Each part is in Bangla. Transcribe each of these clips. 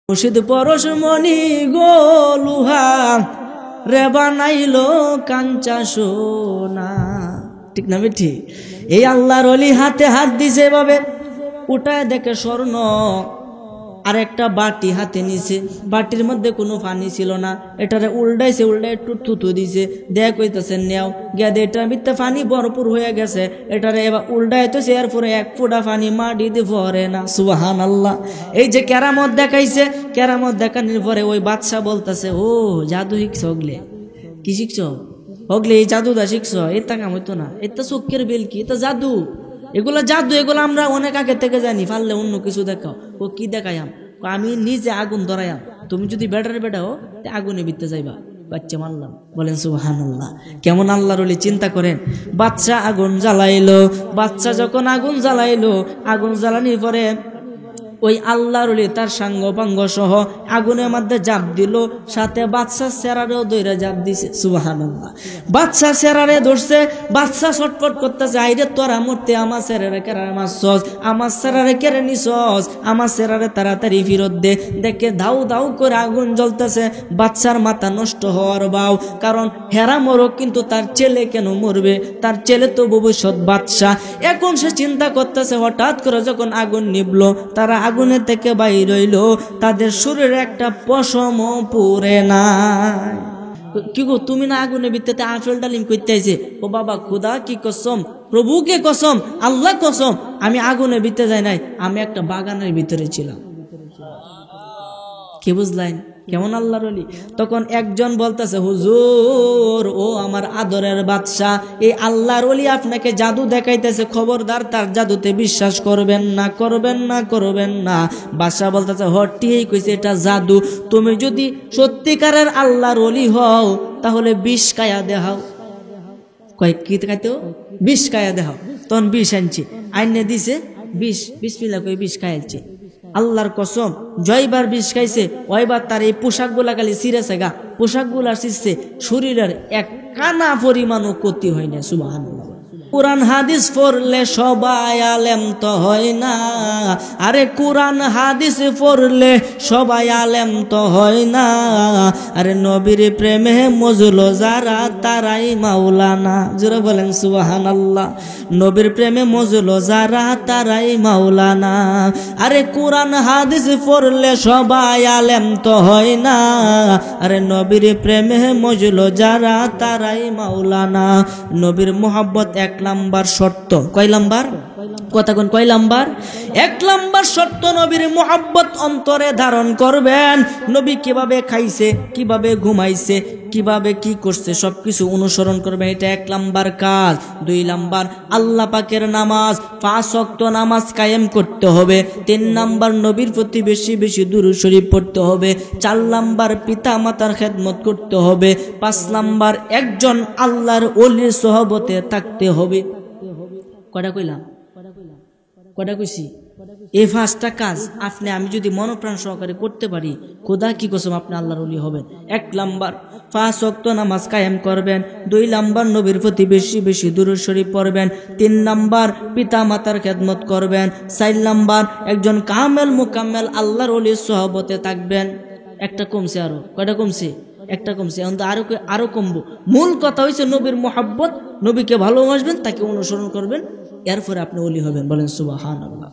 মুর্শিদ পরশমণি গো লুহা রে বানাইলো কাঞ্চা সোনা। ঠিক না বেঠি? এই আল্লাহর ওলি হাতে হাত দিছে এভাবে, উঠায় দেখে স্বর্ণ। আর একটা বাটি হাতে নিছে, বাটির মধ্যে কোনো পানি ছিল না। এটারে উল্টাইছে, উল্টাই একটু থুতু দিছে, দেয়া কইতেছে নেও গিয়া দে, এটার ভিতরে পানি ভরপুর হয়ে গেছে। এটারে এবার উল্টাইতেছে, এরপরে এক ফোঁটা পানি মাটিতে ভরে না। সুবহানাল্লাহ। এই যে কেরামত দেখাইছে, কেরামত দেখানোর পরে ওই বাদশা বলতেছে, ও জাদু শিখছ হগলে? কি শিখছ হগলে? এই জাদুটা শিখছ? এটা কাম হইতো না, এটা চোখের বেল কি, এটা জাদু। এগুলো জাদু, এগুলো আমরা অনেক আগে থেকে জানি। পারলে অন্য কিছু দেখাও। ও কি দেখাইয়াম? আমি নিজে আগুন ধরাইয়াম, তুমি যদি বেটার বেটাও আগুনে বিতে যাইবা। বাচ্চা মানলাম। বলেন সুবহানাল্লাহ। কেমন আল্লাহর ওলি, চিন্তা করেন। বাচ্চা আগুন জ্বালাইলো, বাচ্চা যখন আগুন জ্বালাইলো, আগুন জ্বালানির পরে ওই আল্লাহর ওলি তার সাঙ্গ পাঙ্গ সহ আগুনের মধ্যে জাপ দিল, সাথে বাচ্চার চেরারেও দইরা জাপ দিছে। সুবহানাল্লাহ। বাচ্চার চেরারে ধরছে, বাচ্চা ছটফট করতেছে, আইরে তোরা মরতে আমার চেরারে কেড়ে মারছস, আমার চেরারে কেড়ে নিছস, আমার চেরারে তাড়াতাড়ি ফিরত দে। দেখে দাউ দাউ করে আগুন জ্বলতেছে, বাচ্চার মাথা নষ্ট হওয়ার বাও। কারণ হেরা মরক, কিন্তু তার ছেলে কেন মরবে? তার ছেলে তো ভবিষ্যৎ বাদশা। এখন সে চিন্তা করতেছে, হঠাৎ করে যখন আগুন নিবলো, তারা আগুনের থেকে বাইর হইল, তাদের শরীরে একটা পশমও পুরে নাই। কি গো, তুমি না আগুনের ভিতরে আফেল ডালিম করতে আইছে? ও বাবা, খুদা কি কসম, প্রভুকে কসম, আল্লাহ কসম, আমি আগুনের ভিতরে যাই নাই, আমি একটা বাগানের ভিতরে ছিলাম। কি বুঝলেন? কেমন আল্লাহর ওলি। তখন একজন বলতেছে, হুজুর, ও আমার আদরের বাদশা, এই আল্লাহর ওলি আপনাকে জাদু দেখাইতেছে, খবরদার তার জাদুতে বিশ্বাস করবেন না, করবেন না, করবেন না। বাদশা বলতেছে, হটিই কইছে এটা জাদু। তুমি যদি সত্যিকারের আল্লাহর ওলি হও, তাহলে 20 কায়া দেখাও। কয়েক কি দেখাইতো? 20 কায়া দেখাও। তখন 20 আনছি, আইনে দিছে 20, বিসমিল্লাহ কই 20 খাইছে। আল্লাহর কসম, জয়বার 20 খাইছে, ওইবার তার এই পোশাক গুলা খালি ছিঁড়েছে গা, পোশাক গুলা ছিঁড়ছে, শরীরের এক কানা পরিমাণও ক্ষতি হয় না। সুবহানাল্লাহ। কোরআন হাদিস পড়লে সবাই আলেম তো হয় না, আরে কোরআন হাদিস পড়লে সবাই আলেম তো হয় না, আরে নবীর প্রেমে মজলো যারা তারাই মাওলানা। জোরে বলেন সুবহানাল্লাহ। নবীর প্রেমে মজলো যারা তারাই মাওলানা। আরে কোরআন হাদিস পড়লে সবাই আলেম তো হয় না, আরে নবীর প্রেমে মজলো যারা তারাই মাওলানা। নবীর মোহাব্বত 1 নাম্বার শর্ত। কয় নাম্বার? কথা কোন, কয় নাম্বার? 1 নাম্বার শর্ত, নবীর মোহাব্বত অন্তরে ধারণ করবেন। নবী কিভাবে খাইছে, কিভাবে ঘুমাইছে, কিভাবে কি করছে, সবকিছু অনুসরণ করবেন। এটা 1 নাম্বার কাজ। 2 নাম্বার, আল্লাহ পাকের নামাজ, 5 ওয়াক্ত নামাজ কায়েম করতে হবে। 3 নাম্বার, নবীর প্রতি বেশি বেশি দুরূদ শরীফ পড়তে হবে। 4 নাম্বার, পিতা মাতার খেদমত করতে হবে। 5 নাম্বার, একজন আল্লাহর ওলির সোহবতে থাকতে হবে। কয়টা কইলাম? কয়টা কইছি? এই 5টা কাজ আপনি আমি যদি মনোপ্রাণ সহকারে করতে পারি, খোদা কি কসম, আপনি আল্লাহর ওলি হবেন। 1 নাম্বার, 5 ওয়াক্ত নামাজ কায়েম করবেন। 2 নাম্বার, নবীর প্রতি বেশি বেশি দুরূদ শরীফ পড়বেন। 3 নাম্বার, পিতা মাতার খেদমত করবেন। 4 নাম্বার, একজন কামেল মুকাম্মেল আল্লাহর ওলির সোহবতে থাকবেন। একটা কমছে, আরো কয়টা কমছে? একটা কমছে, এখন তো আরো কমবো। মূল কথা হইছে নবীর মোহাব্বত, নবীকে ভালোবাসবেন, তাকে অনুসরণ করবেন, এরপরে আপনি ওলি হবেন। বলেন সুবহানাল্লাহ।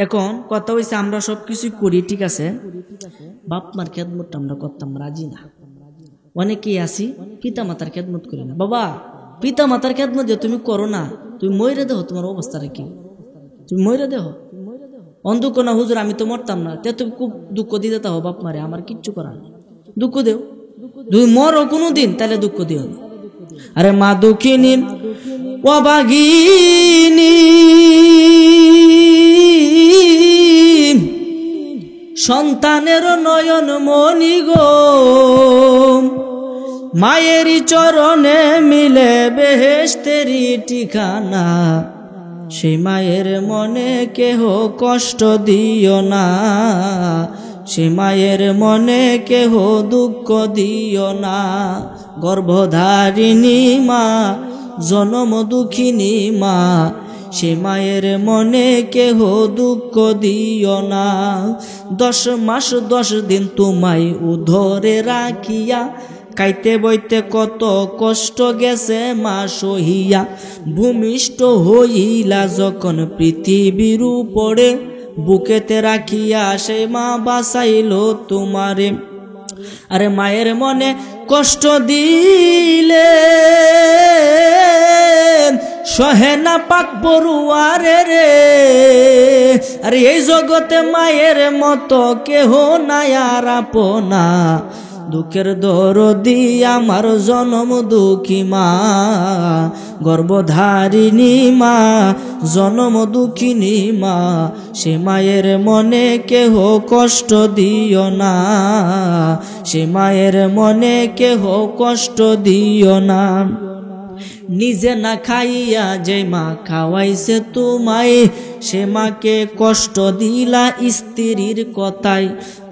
এখন কথা হইছে, আমরা সবকিছু করি, ঠিক আছে, বাপ মার খেদমতটা আমরা করতাম রাজি না। অনেকেই আছি পিতা মাতার খেদমত করি না। বাবা, পিতা মাতার খেদমত যে তুমি করো না, তুমি মইরে দেহ, তোমার অবস্থাটা কি? তুমি মইরে দেহ। অন্ধুক না হুজুর, আমি তো মরতাম না, তে তুমি খুব দুঃখ দিতে তাও বাপ মারে, আমার কিচ্ছু করার নেই। দুঃখ দেও, তুমি মরো কোনোদিন, তাহলে দুঃখ দিও না। আরে মা দুঃখিনী অভাগিনী সন্তানের নয়ন মনি গো, মায়েরই চরণে মিলে বেহেশতেরই ঠিকানা। সেই মায়ের মনে কেহ কষ্ট দিও না, সে মায়ের মনে কেহ দুঃখ দিও না। গর্ভধারিণী মা, জনম দুঃখিনী মা, সে মায়ের মনে কেহ দুঃখ দিও না। 10 মাস 10 দিন তোমায় উদরে রাখিয়া, খাইতে বইতে কত কষ্ট গেছে মা সহিয়া। ভূমিষ্ঠ হইলা যখন পৃথিবীর উপরে, বুকেতে রাখিয়া সে মা বাঁচাইল তোমারে। আরে মায়ের মনে কষ্ট দিলে সহে না পাক পড়ুয়ারে রে। আরে এই জগতে মায়ের মতো কেহ নাই আর আপনা, দুঃখের দরদি আমার জনম দুঃখী মা, গর্ভধারিণী মা, জনম দুঃখিনী মা। সে মায়ের মনে কেহ কষ্ট দিও না, সে মায়ের মনে কেহ কষ্ট দিও না। নিজে না খাইয়া যে মা খাওয়াইছে তোমায়, সে মাকে কষ্ট দিলা স্ত্রীর কথায়।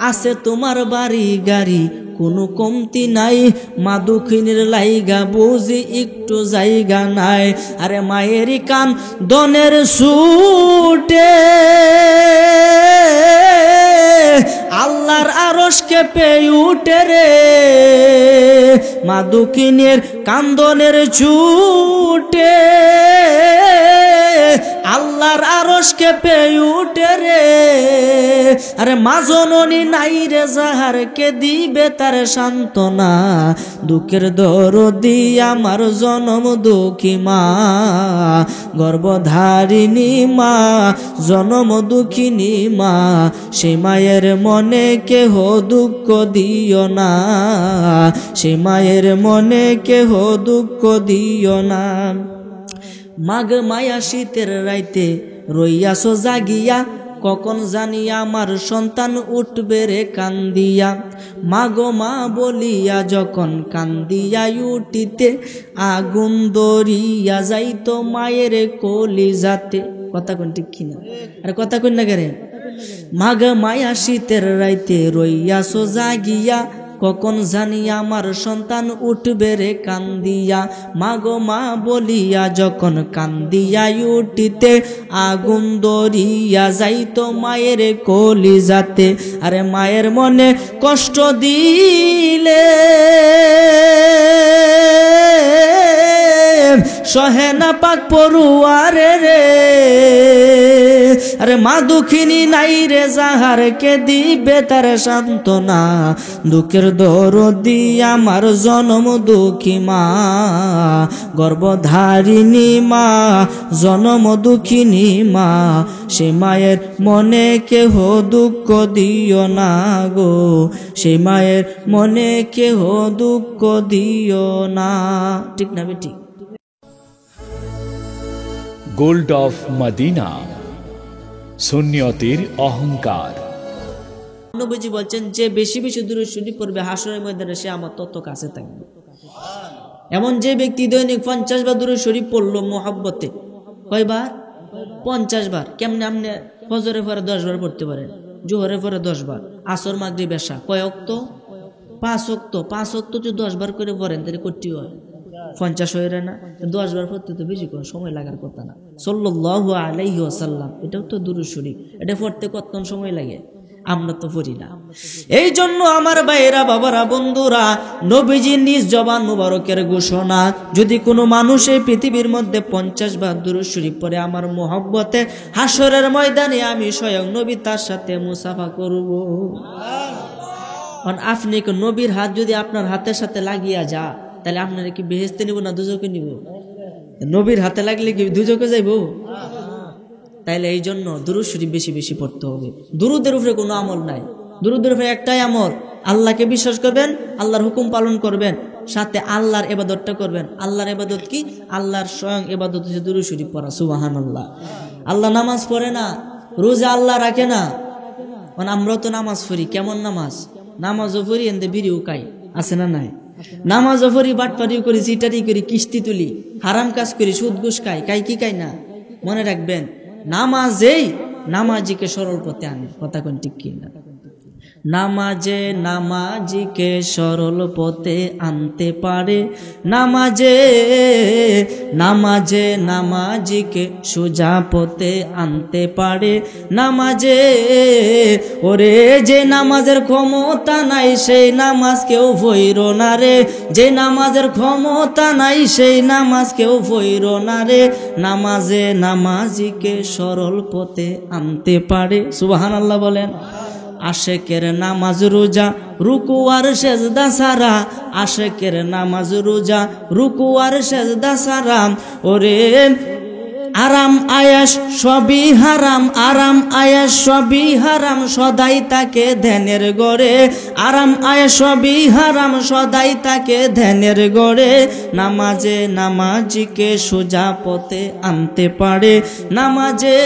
আছে তোমার বাড়ি গাড়ি কোনো কমতি নাই, মা দুঃখিনীর লাইগা বুঝি একটু জায়গা নাই। আরে মায়ের কান দনের ছুটে আল্লাহর আরশ কেঁপে উঠে রে। মা দুঃখিনীর কান্দনের ছুটে আল্লাহর আরশ কেঁপে উঠে রে। আরে মা জননী নাই রে যাহার কে দিবে তার সান্ত্বনা, দুঃখের দরদি আমার জনম দুঃখী মা, গর্ভধারিণী মা, জনম দুঃখিনী মা। সে মায়ের মনে কেহ দুঃখ দিও না, সে মায়ের মনে কেহ দুঃখ দিও না। মাঘ মায়া শীতের রাইতে রইয়াছো জাগিয়া, কখন জানি আমার সন্তান উঠবে রে কান্দিয়া। মাগো মা বলিয়া যখন কান্দিয়া উঠিতে, আগুন দরিয়া যাইতো মায়ের কলিজাতে। কথা কোন ঠিক কিনা? আরে কথা কোন না কেন? মাঘ মায়া শীতের রাইতে রইয়াছো জাগিয়া, কখন জানি আমার সন্তান উঠবে রে কান্দিয়া। মাগো মা বলিয়া যখন কান্দিয়া উঠিতে, আগুন দরিয়া যাইতো মায়ের কলিজাতে। আরে মায়ের মনে কষ্ট দিলে সহে না পাক পড়ুয়ারে রে। আরে মা দুঃখিনী নাই রে যাহার কে দিবে তার সান্ত্বনা, দুঃখের দরদি আমার জনম দুঃখী মা, গর্ভধারিণী মা, জনম দুঃখিনী মা। সে মায়ের মনে কেহ দুঃখ দিও না গো, সে মায়ের মনে কেহ দুঃখ দিও না। ঠিক না বেটি? গোল্ড অফ মদিনা, সুন্নিয়তের অহংকার। নবীজি বলছেন, যে বেশি বেশি দুরূদ শরীফ পড়বে হাসরের ময়দানে সে আমার তত কাছে থাকবে। এমন যে ব্যক্তি দৈনিক 50 বার দুরূদ শরীফ পড়লো মোহাব্বতে, কয়বার? 50 বার। কেমনে? আপনি ফজরের পরে 10 বার পড়তে পারেন, জোহরের পরে 10 বার, আসর মাগরিব এশা কয় ওয়াক্ত? 5 ওয়াক্ত। 5 ওয়াক্ত যদি 10 বার করে পড়েন তাহলে করতে হয় 50 হয়ে না? 10 বার পড়তে তো বেশি কোন সময় লাগার কথা না। সাল্লাল্লাহু আলাইহি ওয়াসাল্লাম, এটাও তো দুরূদ শরীফ, এটা পড়তে কত সময় লাগে? আমরা তো পড়ি না। এই জন্য আমার ভাইরা, বাবারা, বন্ধুরা, নবীজি নিজ জবান মুবারকের ঘোষণা, যদি কোনো মানুষ এই পৃথিবীর মধ্যে 50 বার দুরূদ শরীফ পড়ে আমার মহব্বতে, হাসরের ময়দানে আমি স্বয়ং নবী তার সাথে মুসাফা করব। আপনি নবীর হাত যদি আপনার হাতের সাথে লাগিয়া যা, তাহলে আপনারা কি বেহেশতে নিব না দুজকে নিব? নবীর হাতে লাগলে কি দুজকে যাইব? তাইলে এই জন্য দুরূদ শরীফ বেশি বেশি পড়তে হবে। দুরূদের উপরে কোনো আমল নাই, দুরূদের উপরে একটাই আমল, আল্লাহকে বিশ্বাস করবেন, আল্লাহর হুকুম পালন করবেন, সাথে আল্লাহর ইবাদতটা করবেন। আল্লাহর ইবাদত কি? আল্লাহর স্বয়ং ইবাদত হচ্ছে দুরূদ শরীফ পড়া। সুবহানাল্লাহ। আল্লাহ নামাজ পড়ে না, রোজা আল্লাহ রাখে না। আমরাও তো নামাজ পড়ি, কেমন নামাজ? নামাজও পড়ি, এনদে বিড়িও খাই, আছে না নাই? নামাজও পড়ি, বাটপাড়িও করি, চিটারি করি, কিস্তি তুলি, হারাম কাজ করি, সুদ ঘুষ খাই, কি খাই না? মনে রাখবেন, নামাজেই নামাজিকে সরল পথে আনে। কথা কোন ঠিক কি না? নামাজে নামাজিকে সরল পথে আনতে পারে, নামাজে নামাজে নামাজিকে সোজা পথে আনতে পারে, নামাজে ওরে যে নামাজের ক্ষমতা নাই সেই নামাজ কেউ পড়ির না রে, যে নামাজের ক্ষমতা নাই সেই নামাজ কেউ পড়ির না রে, নামাজে নামাজিকে সরল পথে আনতে পারে। সুবহানাল্লাহ বলেন। আশেকের নামাজ রোজা রুকু আর সেজদা সারা, আশেকের নামাজ রোজা রুকু আর সেজদা সারা, ওরে আরাম আয়াস সবই হারাম, আরাম আয়াস সবই হারাম, সদাই তাকে ধ্যানের গড়ে, আরাম আয়াস সবই হারাম, সদাই তাকে ধ্যানের গড়ে, নামাজে নামাজিকে সোজা পথে আনতে পারে, নামাজে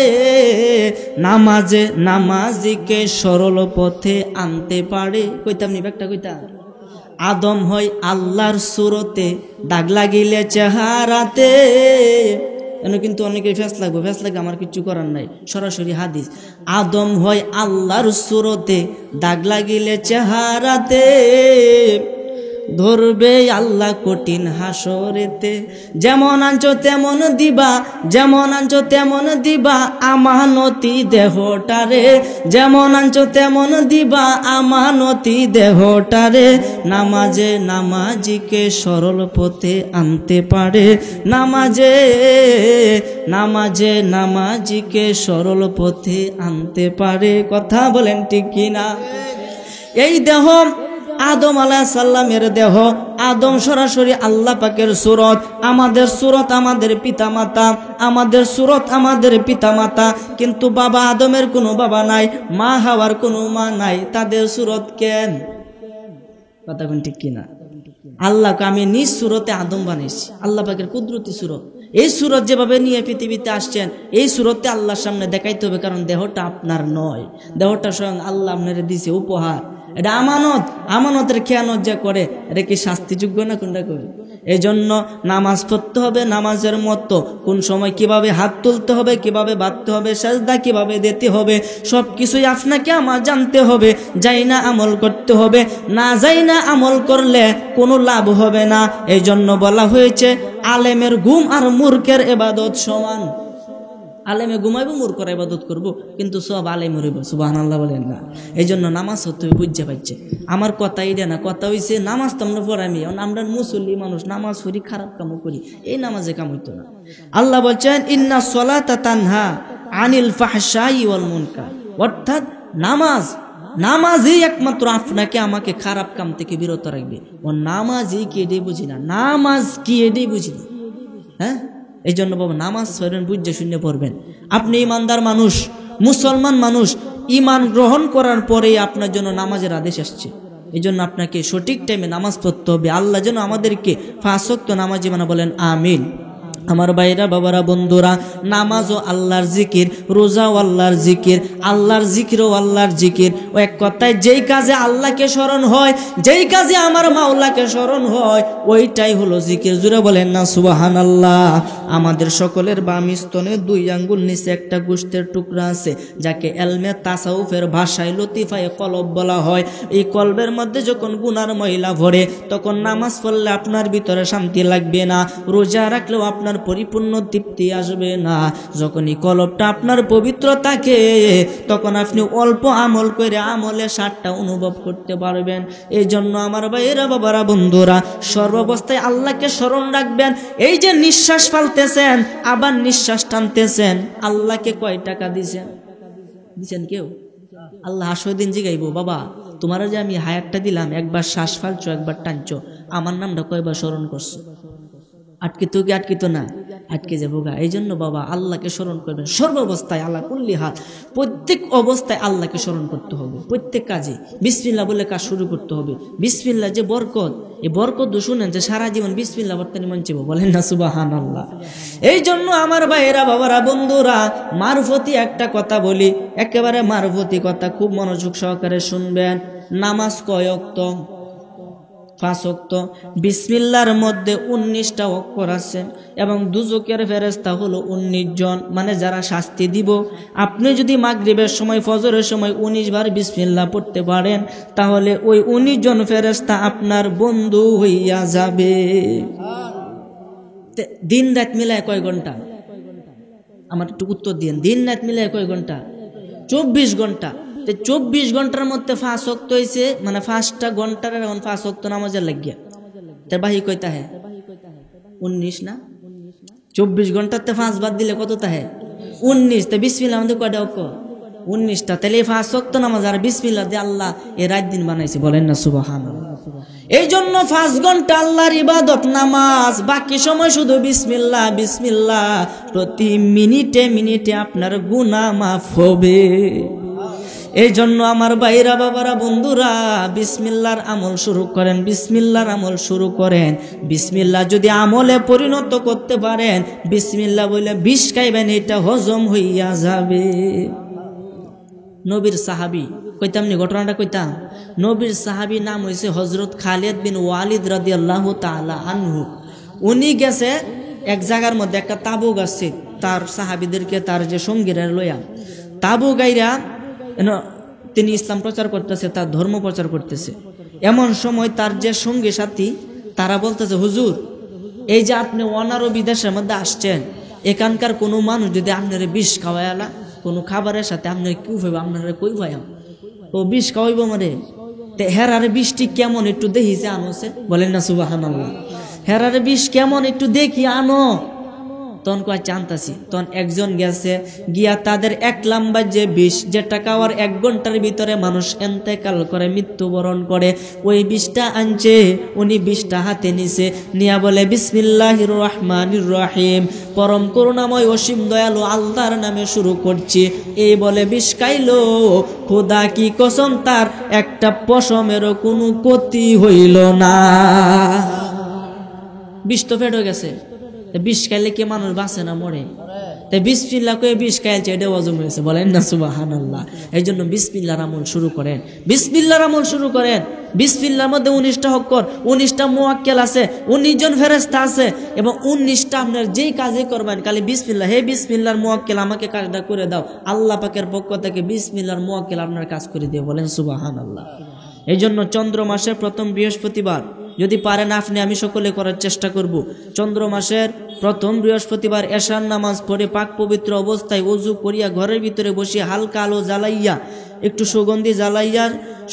নামাজে নামাজিকে সরল পথে আনতে পারে। কইতাম নি একটা কইতাম, আদম হয় আল্লাহর সুরতে, দাগ লাগিলে চেহারাতে, কিন্তু অনেকে ফেস লাগবে, ফেস লাগে আমার কিছু করার নাই, সরাসরি হাদিস। আদম হয় আল্লাহর সুরতে, দাগ লাগিলে চেহারাতে, ধরবে আল্লাহ কঠিন হাসরেতে, যেমন আনছো তেমন দিবা, যেমন আনছো তেমন দিবা আমানতি দেহটারে, যেমন আনছো তেমন দিবা আমানতি দেহটারে, নামাজে নামাজিকে সরল পথে আনতে পারে, নামাজে নামাজে নামাজিকে সরল পথে আনতে পারে। কথা বলেন ঠিক কিনা? এই দেহ আদম আলাইহিস সালামের দেহ, আদম সরাসরি আল্লাহ পাকের সুরত, আমাদের সুরত আমাদের পিতামাতা, আমাদের সুরত আমাদের পিতামাতা, কিন্তু বাবা আদমের কোনো বাবা নাই, মা হাওয়ার কোনো মা নাই, তাদের সুরত কেন? কথা কোন ঠিক কিনা? আল্লাহকে আমি নিজ সুরতে আদম বানাইছি, আল্লাহ পাকের কুদরতি সুরত। এই সুরত যেভাবে নিয়ে পৃথিবীতে আসছেন, এই সুরতে আল্লাহর সামনে দেখাইতে হবে, কারণ দেহটা আপনার নয়, দেহটা স্বয়ং আল্লাহ আপনারে দিছে উপহার। এটা আমানত, আমানতের খেয়ানত যে করে এটা কি শাস্তিযোগ্য না? কোনটা করে? এই জন্য নামাজ পড়তে হবে নামাজের মতো, কোন সময় কিভাবে হাত তুলতে হবে, কিভাবে বাঁধতে হবে, সাজদা কিভাবে দিতে হবে, সব কিছুই আপনাকে আমার জানতে হবে। যাই না আমল করতে হবে, না যাই না আমল করলে কোনো লাভ হবে না। এই জন্য বলা হয়েছে আলেমের ঘুম আর মূর্খের ইবাদত সমান। আলেমে ঘুমাইব, মূর্খর ইবাদত করব, কিন্তু সব আলেম হইব। সুবহানাল্লাহ বলেন না? এই জন্য নামাজ হতে বুঝতে পারছে। আমার কথা এটা না, কথা হইছে নামাজ তো আমরা পড়াইমি, আমরা মুসল্লি মানুষ, নামাজ পড়ি, খারাপ কামও করি, এই নামাজে কাম হইতো না। আল্লাহ বলছেন ইন্না সলাতা তানহা আনিল ফাহশাই ওয়াল মুনকার, অর্থাৎ নামাজ, নামাজই একমাত্র আপনাকে আমাকে খারাপ কাম থেকে বিরত রাখবে। ও নামাজই কি এটাই বুঝি না, নামাজ কি এটাই বুঝি না। হ্যাঁ, এই জন্য বাবা নামাজ পড়েন, বুঝে শুনে পড়বেন। আপনি ইমানদার মানুষ, মুসলমান মানুষ, ইমান গ্রহণ করার পরেই আপনার জন্য নামাজের আদেশ আসছে। এই জন্য আপনাকে সঠিক টাইমে নামাজ পড়তে হবে। আল্লাহ যেন আমাদেরকে 5 ওয়াক্ত নামাজি বানা, বলেন আমিন। আমার ভাইরা, বাবারা, বন্ধুরা, নামাজও আল্লাহর জিকির, রোজাও আল্লাহর জিকির, আল্লাহর জিকিরও আল্লাহর জিকির। ও এক কথায় যেই কাজে আল্লাহকে স্মরণ হয়, যেই কাজে আমার মাওলাকে স্মরণ হয়, ওইটাই হলো জিকির। জুড়ে বলেন না সুবহানাল্লাহ। আমাদের সকলের বাম স্তনে 2 আঙ্গুল নিচে একটা গোশতের টুকরা আছে, যাকে এলমে তাসাউফের ভাষায় লতিফায়ে কলব বলা হয়। এই কলবের মধ্যে যখন গুনার ময়লা ভরে, তখন নামাজ পড়লে আপনার ভিতরে শান্তি লাগবে না, রোজা রাখলেও আপনার পরিপূর্ণ তৃপ্তি আসবে না। যখন এই কলবটা আপনার পবিত্র থাকে, তখন আপনি অল্প আমল করে আমলে স্বাদটা অনুভব করতে পারবেন। এই জন্য আমার ভাইয়েরা, বাবারা, বন্ধুরা, সর্বাবস্থায় আল্লাহকে স্মরণ রাখবেন। এই যে নিঃশ্বাস ফেলতেছেন, আবার নিঃশ্বাস টানতেছেন, আল্লাহকে কয় টাকা দিছেন? দিছেন কেউ? আল্লাহ আসো দিন জিগাইবো, বাবা তোমার যে আমি হায়াতটা দিলাম, একবার শ্বাস ফালছো, একবার টানছো, আমার নামটা কয়বার স্মরণ করছো? আটকিত কি আটকিত না? আটকে যাবো গা। এই জন্য বাবা আল্লাহকে স্মরণ করবেন সর্বাবস্থায়, আল্লাহ কুল্লি হাত, প্রত্যেক অবস্থায় আল্লাহকে স্মরণ করতে হবে। প্রত্যেক কাজে বিসমিল্লাহ বলে কাজ শুরু করতে হবে। বিসমিল্লাহ যে বরকত, এই বরকত শুনেন যে সারা জীবন বিসমিল্লাহ বর্তানি মন চাইব, বলেন না সুবহানাল্লাহ। এই জন্য আমার ভাইয়েরা, বাবারা, বন্ধুরা, মারফতি একটা কথা বলি, একেবারে মারফতি কথা, খুব মনোযোগ সহকারে শুনবেন। নামাজ কয় ওয়াক্ত? 5 ওয়াক্ত। বিসমিল্লাহর মধ্যে 19টা অক্ষর আছে এবং দুজকের ফেরেশতা হলো 19 জন, মানে যারা শাস্তি দিব। আপনি যদি মাগরিবের সময় ফজরের সময় 19 বার বিসমিল্লাহ পড়তে পারেন তাহলে ওই 19 জন ফেরেশতা আপনার বন্ধু হইয়া যাবে। দিন রাত মিলায় কয় ঘন্টা? আমার একটু উত্তর দিন। দিন রাত মিলায় কয় ঘন্টা? 24 ঘন্টা। 24 ঘন্টার মধ্যে 5 ওয়াক্ত হয়েছে, মানে 5টা ঘন্টার এখন 5 ওয়াক্ত নামাজের লাগিয়া তার বাহি কয়টা হে? 19 না? 24 ঘন্টাতে 5 বাদ দিলে কত তাহে? 19। তো বিসমিল্লাহ আমাদের কয়টা অক্ষর? 19টা। তাহলে 5 ওয়াক্ত নামাজ আর বিসমিল্লাহ দিয়ে আল্লাহ এই রাত দিন বানাইছে, বলেন না সুবহানাল্লাহ। এই জন্য 5 ঘন্টা আল্লাহর ইবাদত নামাজ, বাকি সময় শুধু বিসমিল্লাহ বিসমিল্লাহ। প্রতি মিনিটে মিনিটে আপনার গুনাহ মাফ হবে। এই জন্য আমার ভাইরা বাবারা বন্ধুরা বিসমিল্লাহর আমল শুরু করেন, বিসমিল্লাহর আমল শুরু করেন। বিসমিল্লাহ যদি আমলে পরিণত করতে পারেন, বিসমিল্লাহ বলে বিষ খাইবেন, এটা হজম হইয়া যাবে। নবীর সাহাবী কইতাম নি ঘটনাটা কইতাম। নবীর সাহাবী নাম হইছে হযরত খালিদ বিন ওয়ালিদ রাদিয়াল্লাহু তাআলা আনহু। উনি গেছে এক জায়গার মধ্যে, একটা তাবু গাছে তার সাহাবীদেরকে, তার যে সঙ্গীরা লইয়া তাবু গাইরা তিনি ইসলাম প্রচার করতেছে, তার ধর্ম প্রচার করতেছে। এমন সময় তার যে সঙ্গী সাথী তারা বলতেছে, হুজুর এই যে আপনি অনারবি দেশের মধ্যে আসছেন, এখানকার কোনো মানুষ যদি আপনার বিষ খাওয়াইলা, কোনো খাবারের সাথে আপনার কি হইব, আপনারা কই ভাইয়া ও বিষ খাওয়াইব মারে, তো হেরারে বিষটি কেমন একটু দেখিছে আনোছে, বলেন না সুবহানাল্লাহ। হেরারে বিষ কেমন একটু দেখি আনো। তখন কয় জানতাছি। তখন একজন গেছে গিয়া তাদের 1 নাম্বার যে বিষ, যেটা খাওয়ার 1 ঘন্টার ভিতরে মানুষ এন্তেকাল করে, মৃত্যুবরণ করে, ওই বিষটা আনছে। উনি বিষটা হাতে নিছে, নিয়া বলে বিসমিল্লাহির রহমানির রহিম, পরম করুণাময় অসীম দয়ালু আল্লাহর নামে শুরু করছি। এই বলে বিষ খাইলো। খোদা কি কসম, তার একটা পশমেরও কোনো ক্ষতি হইল না। বিষ তো ফেট হয়ে গেছে। বিষ খাইলে কি মানুষ বাঁচে না মরে? তাই বিসমিল্লাহ কয়ে বিষ খাইছে, এটা হজম হয়েছে, বলেন না সুবহানাল্লাহ। এই জন্য বিসমিল্লাহর আমল শুরু করেন, বিসমিল্লাহর আমল শুরু করেন। বিসমিল্লাহর মধ্যে 19টা অক্ষর, 19টা মুয়াক্কেল আছে, 19 জন ফেরেশতা আছে এবং 19টা আপনার যেই কাজে করবেন খালি বিসমিল্লাহ, হে বিসমিল্লাহর মুয়াক্কেল আমাকে কাজটা করে দাও, আল্লাহ পাকের পক্ষ থেকে বিসমিল্লাহর মুয়াক্কেল আপনার কাজ করে দিয়ে, বলেন সুবহানাল্লাহ। এই জন্য চন্দ্র মাসের প্রথম বৃহস্পতিবার যদি পারেন আপনি, আমি সকলে করার চেষ্টা করব। চন্দ্র মাসের প্রথম বৃহস্পতিবার এশার নামাজ পড়ে পাক পবিত্র অবস্থায় ওযু করিয়া ঘরের ভিতরে বসে হালকা আলো জ্বালাইয়া, একটু সুগন্ধি জ্বালাইয়া,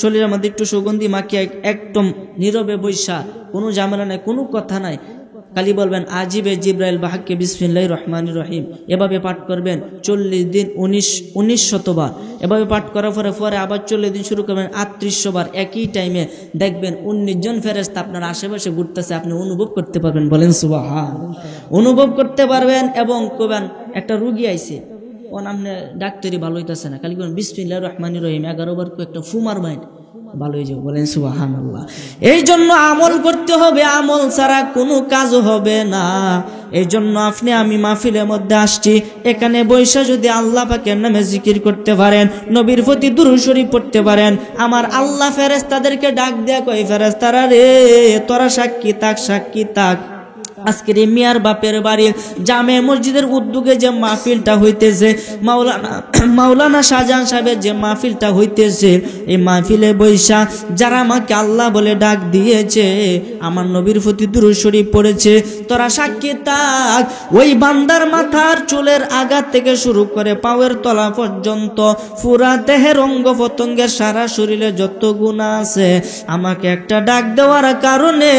শরীরের মধ্যে একটু সুগন্ধি মাখিয়া একদম নীরবে বৈশা, কোনো ঝামেলা নাই, কোনো কথা নাই, খালি বলবেন আজিবে জিব্রাইল বাহাক্কে বিসমিল্লাহির রহমানির রহিম। এভাবে পাঠ করবেন 40 দিন, 19 শতবার। এভাবে পাঠ করার পরে আবার 40 দিন শুরু করবেন 3800 বার। একই টাইমে দেখবেন 19 জন ফেরেশতা আপনার আশেপাশে ঘুরতেছে, আপনি অনুভব করতে পারবেন, বলেন সুবহানাল্লাহ। অনুভব করতে পারবেন এবং কবেন একটা রোগী আইছে, ও আপনি ডাক্তারি ভালো হইতেছে না, খালি বলেন বিসমিল্লাহির রহমানির রহিম 11 বার একটা ফুমার মাইন, ভালো হয়ে যাবে, বলেন সুবহানাল্লাহ। এই জন্য আমল করতে হবে, আমল ছাড়া কোনো কাজ হবে না। এই জন্য আপনি আমি মাহফিলের মধ্যে আসছি, এখানে বৈশা যদি আল্লাহ পাকের নামে জিকির করতে পারেন, নবীর প্রতি দুরূদ শরীফ পড়তে পারেন, আমার আল্লাহ ফেরেশতাদেরকে ডাক দেয়া কই, ফেরেশতারা রে তোরা সাক্ষী থাক, সাক্ষী থাক। আজকের এই মিয়ার বাপের বাড়ির জামে মসজিদের উদ্যোগে যে মাহফিলটা হইতেছে, মাওলানা শাহজাহান সাহেবের যে মাহফিলটা হইতেছে, এই মাহফিলে বৈশা যারা আমাকে আল্লাহ বলে ডাক দিয়েছে, আমার নবীর প্রতি দুরূদ শরীফ পড়েছে, তোরা সাক্ষী থাক। ওই বান্দার মাথার চুলের আগা থেকে শুরু করে পায়ের তলা পর্যন্ত পুরা দেহের অঙ্গ প্রত্যঙ্গের সারা শরীরে যত গুনাহ আছে, আমাকে একটা ডাক দেওয়ার কারণে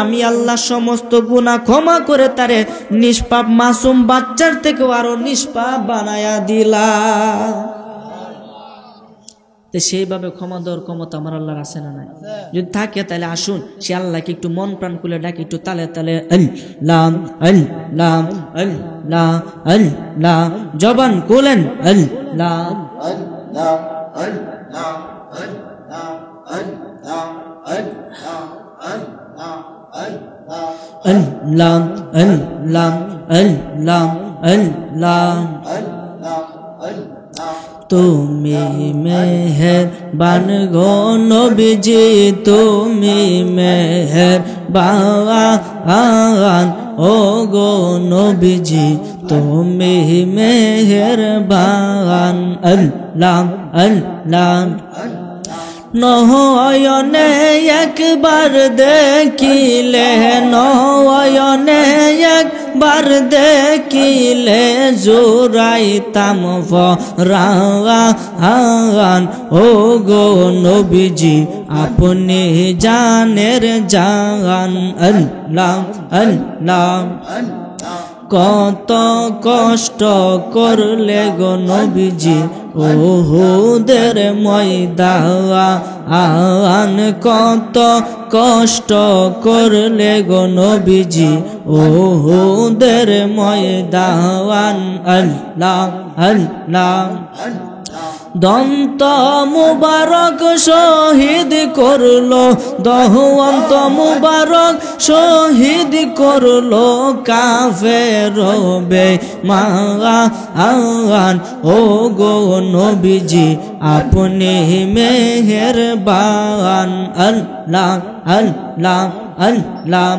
আমি আল্লাহ সমস্ত গুনাহ ক্ষমা করে তারে নিষ্পাপ মাসুম বাচ্চার থেকেও আরো নিষ্পাপ বানায়া দিলা। তো সেইভাবে ক্ষমা দেওয়ার ক্ষমতা আমার আল্লাহর আছে না নাই? যদি থাকে তাহলে আসুন সে আল্লাহকে একটু মন প্রাণ খুলে ডাকি, একটু তালে তালে আল্লাহ আল্লাহ আল্লাহ আল্লাহ, জবান খুলেন আল্লাহ আল্লাহ আল্লাহ আল্লাহ আল্লাহ আল্লাহ আল্লাহ আল্লাহ আল্লাহ আল্লাহ। তুমি মেহেরবান গো নবীজি তুমি মেহেরবান ও গো নবীজি তুমি মেহেরবান আল্লাহ আল্লাহ নয়নে একবার দেখিলে নয়নে একবার দেখিলে জোড়াইতাম ফরান ও গো নবীজি আপনি জানের জান আল্লাহ আল্লাহ কত কষ্ট করলে গো নবীজি ওহুদের ময়দান কত কষ্ট করলে গো নবীজি ওহুদের ময়দান আল্লাহ আল্লাহ দন্ত মুবারক শহীদ করলো দহন্ত মুবারক শহীদ করলো কাফের বেঈমান ও গো নবীজি আপনি মেহেরবান আল্লাহ আল্লাহ আল্লাহ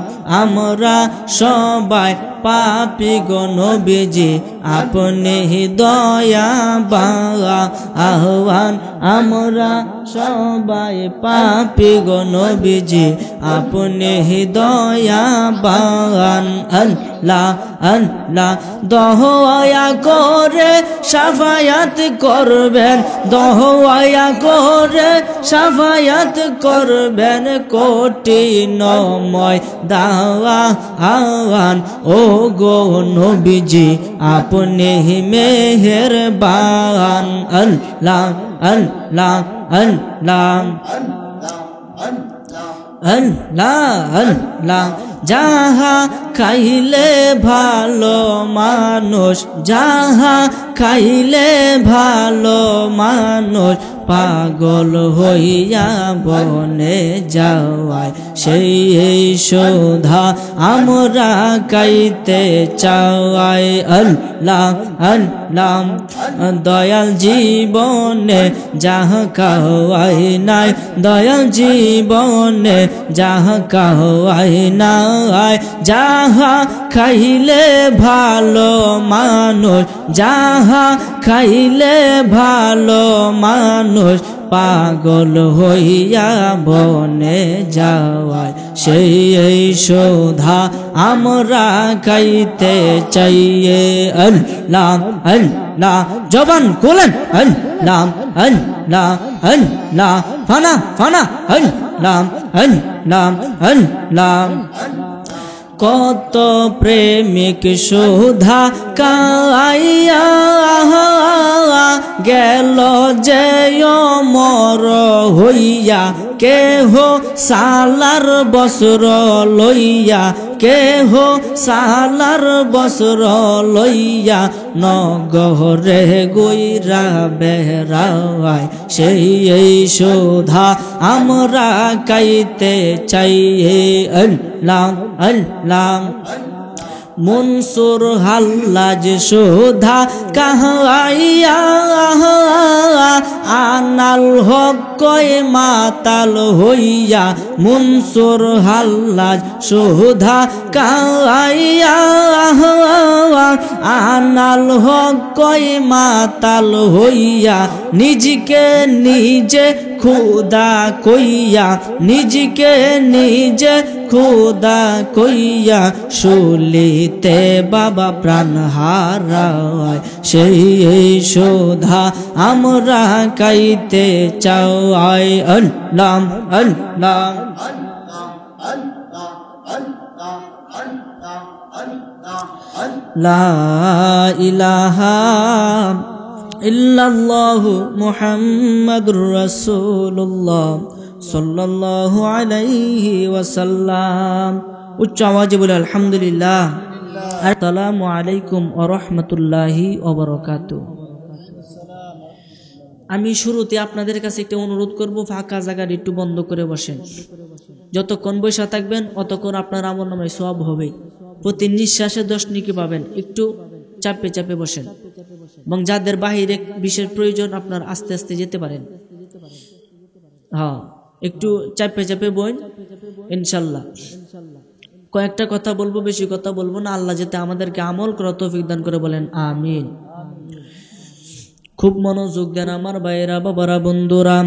আমরা সবাই পাপী গো নবীজি আপনি দয়াবান আমরা সবাই পাপী গো নবীজি আপনি দয়াবান আল্লাহ আল্লাহ দয়া করে শাফায়াত করবেন দয়া করে শাফায়াত করবেন কঠিনময় দাওয়ান ও গো নবীজি আপনি মেহেরবান আল্লাহ আল্লাহ আল্লাহ আল্লাহ আল্লাহ যাহা খাইলে ভালো মানুষ যাহা খাইলে ভালো মানুষ পাগল হইয়া বনে যাওয়ায় সেই সুধা আমরা খাইতে চাওয়াই আল্লাহ আল্লাহ দয়াল জীবনে যাহা খাওয়াই নাই দয়াল জীবনে যাহা খাওয়াই নাই যাহা খাইলে ভালো মানুষ যাহা খাইলে ভালো মানুষ পাগল হইয়া বনে যাওয়ায় সেই সুধা আমরা খাইতে চাইয়ে আল্লাহ আল্লাহ জবান খুলেন আল্লাহ আল্লাহ আল্লাহ ফানা ফানা আল্লাহ আল্লাহ আল্লাহ কত প্রেমিক সুধা কাইয়া গেল যে মর হইয়া কেহ সালার বসর লইয়া কেহ সালার বসর লইয়া নগরে গইরা বেড়ায় সেই সুধা আমরা খাইতে চাইয়ে আল্লাহ আল্লাহ মনসুর হাল্লাজ সুধা কাহাইয়া আনাল হক কয় মাতাল হইয়া মনসুর হাল্লাজ সুধা কাহাইয়া আনাল হক কয় মাতাল হইয়া নিজকে নিজে খুদা কইয়া নিজকে নিজে খুদা কইয়া শুলিতে বাবা প্রাণ হারায় সেই সুধা আমরা খাইতে চাই আল্লাহ আল্লাহ লা ইলাহা ইল্লাল্লাহু মুহাম্মাদুর রাসূলুল্লাহ সাল্লাল্লাহু আলাইহি ওয়াসাল্লাম উচ্চ আওয়াজে বলে আলহামদুলিল্লাহ। আসসালামু আলাইকুম ওয়া রাহমাতুল্লাহি ওয়া বারাকাতুহু। আমি শুরুতে আপনাদের কাছে একটা অনুরোধ করব, ফাঁকা জায়গা একটু বন্ধ করে বসেন। যতক্ষণ বসে থাকবেন অতক্ষণ আপনার আমলনামায় সওয়াব হবে। প্রতি নিঃশ্বাসে 10 নেকি পাবেন। একটু চাপে চাপে বসেন। এবং যাদের বাহিরে বিশেষ প্রয়োজন আপনার আস্তে আস্তে যেতে পারেন। হ্যাঁ, একটু চাপে চাপে বইন ইনশাল্লাহ। কয়েকটা কথা বলবো, বেশি কথা বলবো না। আল্লাহ যাতে আমাদেরকে আমল করার তৌফিক দান করে, বলেন আমিন। খুব মনোযোগ দেন আমার ভাইয়েরা, বাবারা, বন্ধুরা।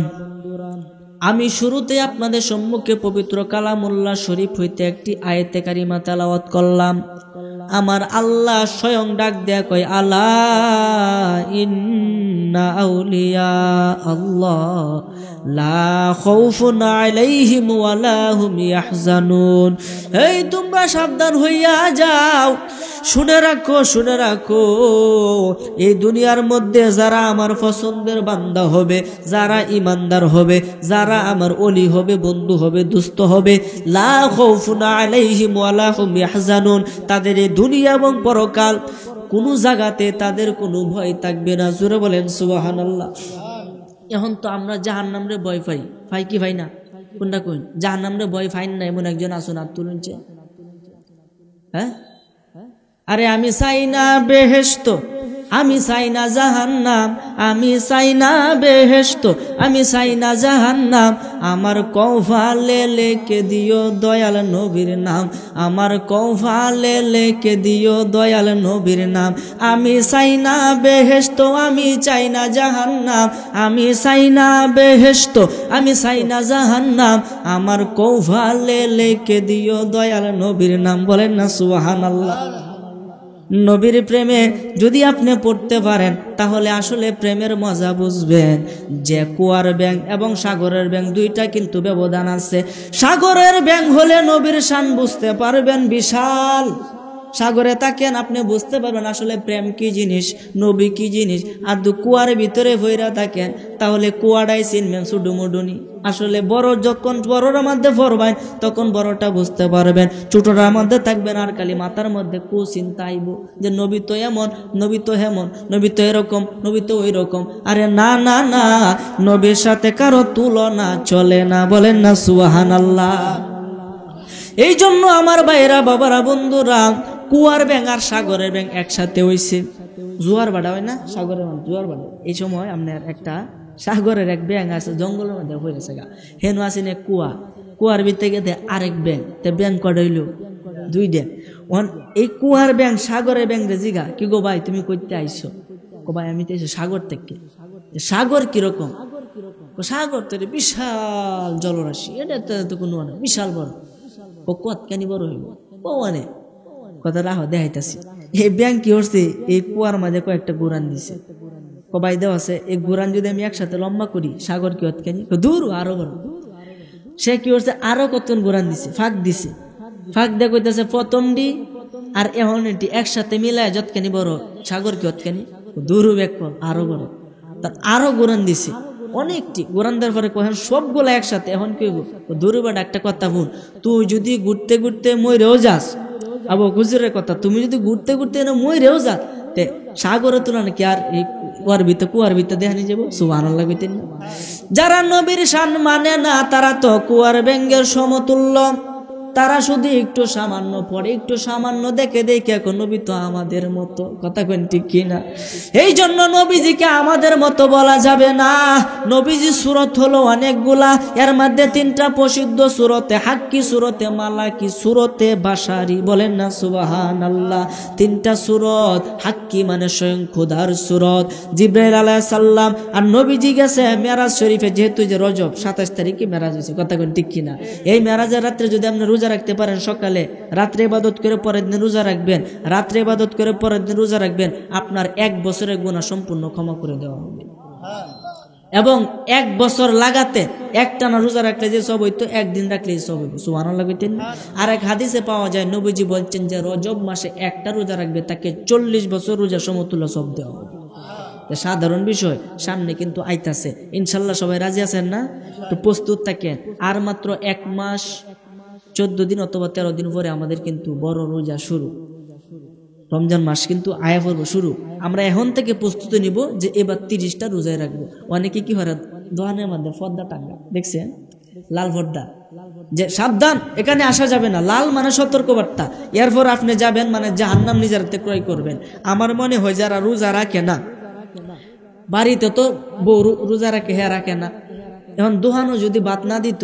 আমি শুরুতে আপনাদের সম্মুখে পবিত্র কালামুল্লাহ শরীফ হইতে একটি আয়াতে কারিমা তেলাওয়াত করলাম। আমার আল্লাহ স্বয়ং ডাক দেয়া কয়, আলা ইন্না আউলিয়া আল্লাহ লা খাউফুন আলাইহিম ওয়া লা হুম ইয়াহজানুন। এই তোমরা সাবধান হইয়া যাও, শুনে রাখো, শুনে রাখো, এই দুনিয়ার মধ্যে যারা আমার পছন্দের বান্দা হবে, যারা ইমানদার হবে, যারা আমার ওলি হবে, বন্ধু হবে, দুস্থ হবে, লা খাউফুন আলাইহিম ওয়া লা হুম ইয়াহজানুন, তাদের এই দুনিয়া এবং পরকাল কোনো জায়গাতে তাদের কোনো ভয় থাকবে না। জোরে বলেন সুবহানাল্লাহ। এখন তো আমরা জাহান্নামরে ভয় পাই কি ভাই না? কোনটা কই? জাহান্নামরে ভয় পাই না এমন একজন আসুন, হাত তুলুন। হ্যাঁ, আরে আমি চাই না বেহেশত, আমি চাই না জাহান্নাম, আমি চাই না বেহেশত, আমি চাই না জাহান্নাম, আমার কওফালে লেখে দিও দয়াল নবীর নাম, আমার কওফালে লেখে দিও দয়াল নবীর নাম। আমি চাই না বেহেশত, আমি চাই না জাহান্নাম, আমি চাই না বেহেশত, আমি চাই না জাহান্নাম, আমার কওফালে লেখে দিও দয়াল নবীর নাম। বলেন না সুবহানাল্লাহ। নবীর প্রেমে যদি আপনি পড়তে পারেন তাহলে আসলে প্রেমের মজা বুঝবেন। যে কুয়ার ব্যাঙ এবং সাগরের ব্যাঙ দুইটা কিন্তু ব্যবধান আছে। সাগরের ব্যাঙ হলে নবীর শান বুঝতে পারবেন বিশাল। সাগরে থাকেন আপনি বুঝতে পারবেন আসলে প্রেম কি জিনিস, নবী কি জিনিস। আর কুয়ার ভিতরে ভৈরা থাকেন তাহলে কুয়াটাই চিনবেন সুডুমুডুনি। আসলে বড় যখন বড়টার মধ্যে পড়বেন তখন বড়টা বুঝতে পারবেন, ছোটটার মধ্যে থাকবেন আর খালি মাথার মধ্যে কুচিন্তা আইব যে নবী তো এমন, নবী তো হেমন, নবী তো এরকম, নবী তো ওই রকম। আরে না না না, নবীর সাথে কারো তুলনা চলে না। বলেন না সুবহানাল্লাহ। এই জন্য আমার ভাইয়েরা, বাবারা, বন্ধুরা, কুয়ার ব্যাঙ আর সাগরের ব্যাঙ একসাথে হইছে। জোয়ার ভাটা হয় না, সাগরের জোয়ার ভাটা। এই সময় আপনার একটা সাগরের এক ব্যাঙ আছে জঙ্গলের মধ্যে হয়েছে গা, হেন আছে না কুয়া, কুয়ার ভিতরে গেছে আরেক ব্যাঙ। তে ব্যাঙ কটা হইল? দুইটা। এই কুয়ার ব্যাঙ সাগরের ব্যাঙ রে জিগা, কি গো ভাই তুমি কইতে আইছো? কো ভাই আমি তো এসে সাগর থেকে। সাগর কিরকম? সাগর তো বিশাল জলরাশি, এটা তো কোনো বিশাল বড়। ও কতখানি বড় হইব? ও মানে কথা রাহ দেখাইতাছি। এই ব্যাঙ কি করছে, এই কুয়ার মাঝে কয়েকটা গুরান দিছে। কবাই দেওয়া আছে, এই গুরান যদি আমি একসাথে লম্বা করি সাগর কি কতখানি? দূর আরো বড়। সে কি করছে, আরো কতক্ষণ গুরান দিছে, ফাঁক দিছে। ফাঁক দিয়ে কইতেছে প্রথমটি আর এখন এটি একসাথে মিলায় যতখানি বড়, সাগর কি কতখানি? দূর আরো বড়। তার আরো গুরান দিছে অনেকটি। গোরান দেওয়ার পরে কখন সবগুলো একসাথে এখন কি দূরে বাট একটা কথা শুন, তুই যদি ঘুরতে ঘুরতে মইরেও যাস, আবু হুজুরের কথা, তুমি যদি ঘুরতে ঘুরতে মইরেও যাস, তে সাগরের তুলনা কি আর এই কুয়ার ভিতরে দেখা নিয়ে যাবো? সুবহানাল্লাহ। যারা নবীর শান মানে না তারা তো কুয়ার ব্যাঙের সমতুল্য। তারা শুধু একটু সামান্য পড়ে, একটু সামান্য দেখে দেখে এখন নবী তো আমাদের মতো। কথা কেন ঠিক কিনা? এই জন্য নবীজিকে আমাদের মতো বলা যাবে না। নবীজি সুরত হলো অনেকগুলা, এর মধ্যে 3টা প্রসিদ্ধ সুরতে হাক্কি, সুরতে মালাকি, সুরতে বাশারি। বলেন না সুবহানাল্লাহ। 3টা সুরত। হাক্কি মানে স্বয়ং খোদার সুরত, জিবরাইল আলাইহিস সালাম। আর নবীজি গেছে মেরাজ শরীফে, যেহেতু যে রজব 27 তারিখে মেরাজ হয়েছে। কথা কেন ঠিক কিনা? এই মেরাজের রাত্রে যদি আপনি রোজা রাখতে পারেন, সকালে রাত্রে ইবাদত করে পরের দিন রোজা রাখবেন, রাত্রে ইবাদত করে পরের দিন রোজা রাখবেন, আপনার 1 বছরের গুনাহ সম্পূর্ণ ক্ষমা করে দেওয়া হবে। এবং 1 বছর লাগাতে একটানা রোজা রাখলে যে সব হইতো, একদিন রাখলে সব হইব। সুবহানাল্লাহ। আর এক হাদিসে পাওয়া যায় নবীজি বলছেন যে রজব মাসে একটা রোজা রাখবে তাকে 40 বছর রোজা সমতুল্য সব দেওয়া হবে। সাধারণ বিষয়, সামনে কিন্তু আইতাছে ইনশাল্লাহ। সবাই রাজি আছেন না? তো প্রস্তুত থাকেন। আর মাত্র 1 মাস 14 দিন অথবা 13 দিন পরে আমাদের কিন্তু বড় রোজা শুরু। রমজান মাস কিন্তু আয়া পর্ব শুরু। আমরা এখন থেকে প্রস্তুতি নিব যে এবার 30টা রোজায় রাখবো। অনেকে কি হয় দোকানের মধ্যে পর্দা টাঙ্গা দেখছেন, লাল পর্দা, যে সাবধান এখানে আসা যাবে না। লাল মানে সতর্কবার্তা। এরপর আপনি যাবেন মানে জাহান্নাম নিজের হাতে ক্রয় করবেন। আমার মনে হয় যারা রোজা রাখে না বাড়িতে তো বউ রোজা রাখে, হ্যাঁ রাখে না। এখন দোহানো যদি ভাত না দিত,